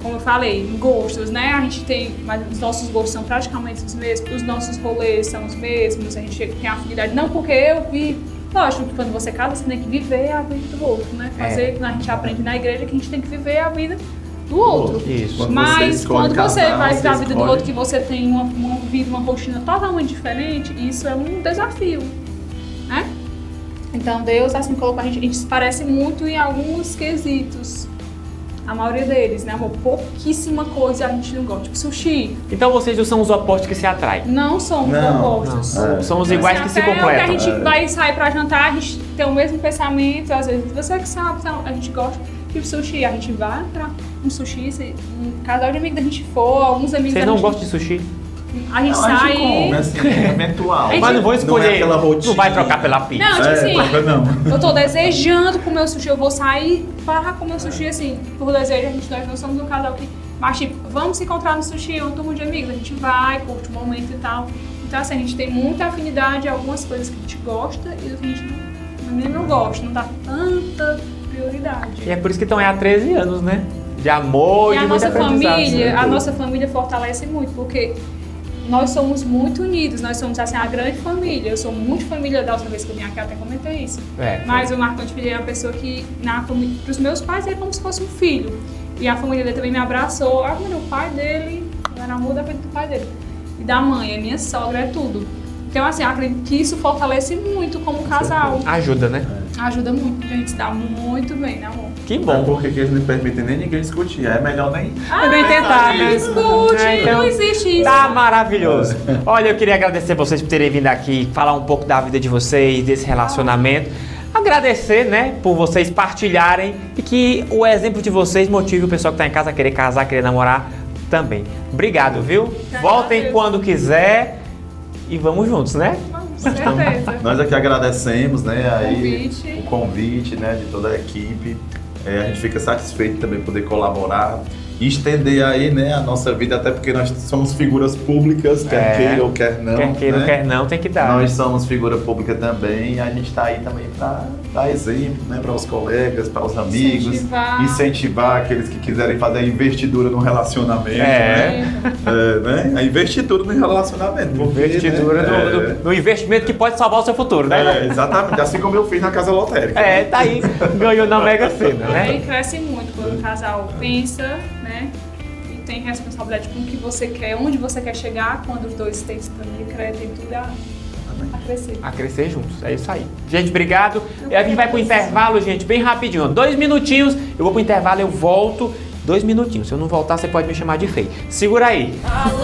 como eu falei, em gostos, né? A gente tem, mas os nossos gostos são praticamente os mesmos, os nossos rolês são os mesmos, a gente tem afinidade, não porque eu vi. Lógico que quando você casa, você tem que viver a vida do outro, né? Fazer, a gente aprende na igreja que a gente tem que viver a vida do outro. Isso. Mas quando você vai viver a vida do escolhe. outro, que você tem uma vida, uma rotina totalmente diferente, isso é um desafio, né? Então Deus, assim, colocou a gente se parece muito em alguns quesitos. A maioria deles, né, amor? Pouquíssima coisa a gente não gosta. Tipo sushi. Então vocês não são os opostos que se atraem. Não somos opostos. Somos iguais que se Até completam. que a gente vai sair pra jantar, a gente tem o mesmo pensamento. Às vezes, você que sabe, a gente gosta de sushi. A gente vai pra um sushi, um casal de amigos da gente for, alguns amigos Vocês da não gente... gostam de sushi? A gente Não, sai... a gente come, assim, é eventual. Mas não vou escolher. Não é aquela rotina. Não vai trocar pela pizza. Não, tipo assim, não. eu tô desejando comer o sushi, eu vou sair para comer o sushi, assim, por desejo, nós não somos um casal que... Mas, tipo, vamos se encontrar no sushi, um turno de amigos, a gente vai, curte o momento e tal. Então, assim, a gente tem muita afinidade, algumas coisas que a gente gosta e outras que a gente não gosta, não dá tanta prioridade. E é por isso que estão aí há 13 anos, né? De amor e de muita A nossa família fortalece muito, porque nós somos muito unidos, nós somos, assim, a grande família. Eu sou muito família, da outra vez que eu vim aqui, eu até comentei isso. Mas o Marconi Filho é uma pessoa que, para os meus pais, é como se fosse um filho. E a família dele também me abraçou. O pai dele, eu era amor da vida do pai dele. E da mãe, a minha sogra, é tudo. Então, assim, eu acredito que isso fortalece muito como casal. Ajuda, né? Ajuda muito, a gente se dá muito bem, né, amor? Que É bom. porque eles não permitem nem ninguém discutir. É melhor nem. Nem tentar, né? Discute, Então, não existe isso. Tá maravilhoso. Olha, eu queria agradecer vocês por terem vindo aqui, falar um pouco da vida de vocês, desse relacionamento. Agradecer, né, por vocês partilharem e que o exemplo de vocês motive o pessoal que tá em casa a querer casar, a querer namorar também. Obrigado, viu? Voltem quando quiser e vamos juntos, né? Com certeza. Nós aqui agradecemos, né, aí Convite. o convite, né, de toda a equipe. A gente fica satisfeito também poder colaborar e estender aí, né, a nossa vida, até porque nós somos figuras públicas, quer queira ou quer não. Quer queira ou quer não, tem que dar. Nós somos figura pública também e a gente está aí também para dar exemplo, né, para os colegas, para os amigos, incentivar aqueles que quiserem fazer a investidura no relacionamento, né? A investidura no relacionamento. Porque, Investidura né, no investimento que pode salvar o seu futuro, né? exatamente, assim como eu fiz na casa lotérica. Tá aí, ganhou na Mega Sena, né? Aí cresce muito quando o casal pensa, né? E tem responsabilidade com o que você quer, onde você quer chegar, quando os dois têm sintonia, tem tudo a crescer. A crescer juntos, é isso aí. Gente, obrigado. E a gente vai pro intervalo, gente, bem rapidinho. 2 minutinhos, eu vou pro intervalo, eu volto. 2 minutinhos. Se eu não voltar, você pode me chamar de feio. Segura aí. Alô!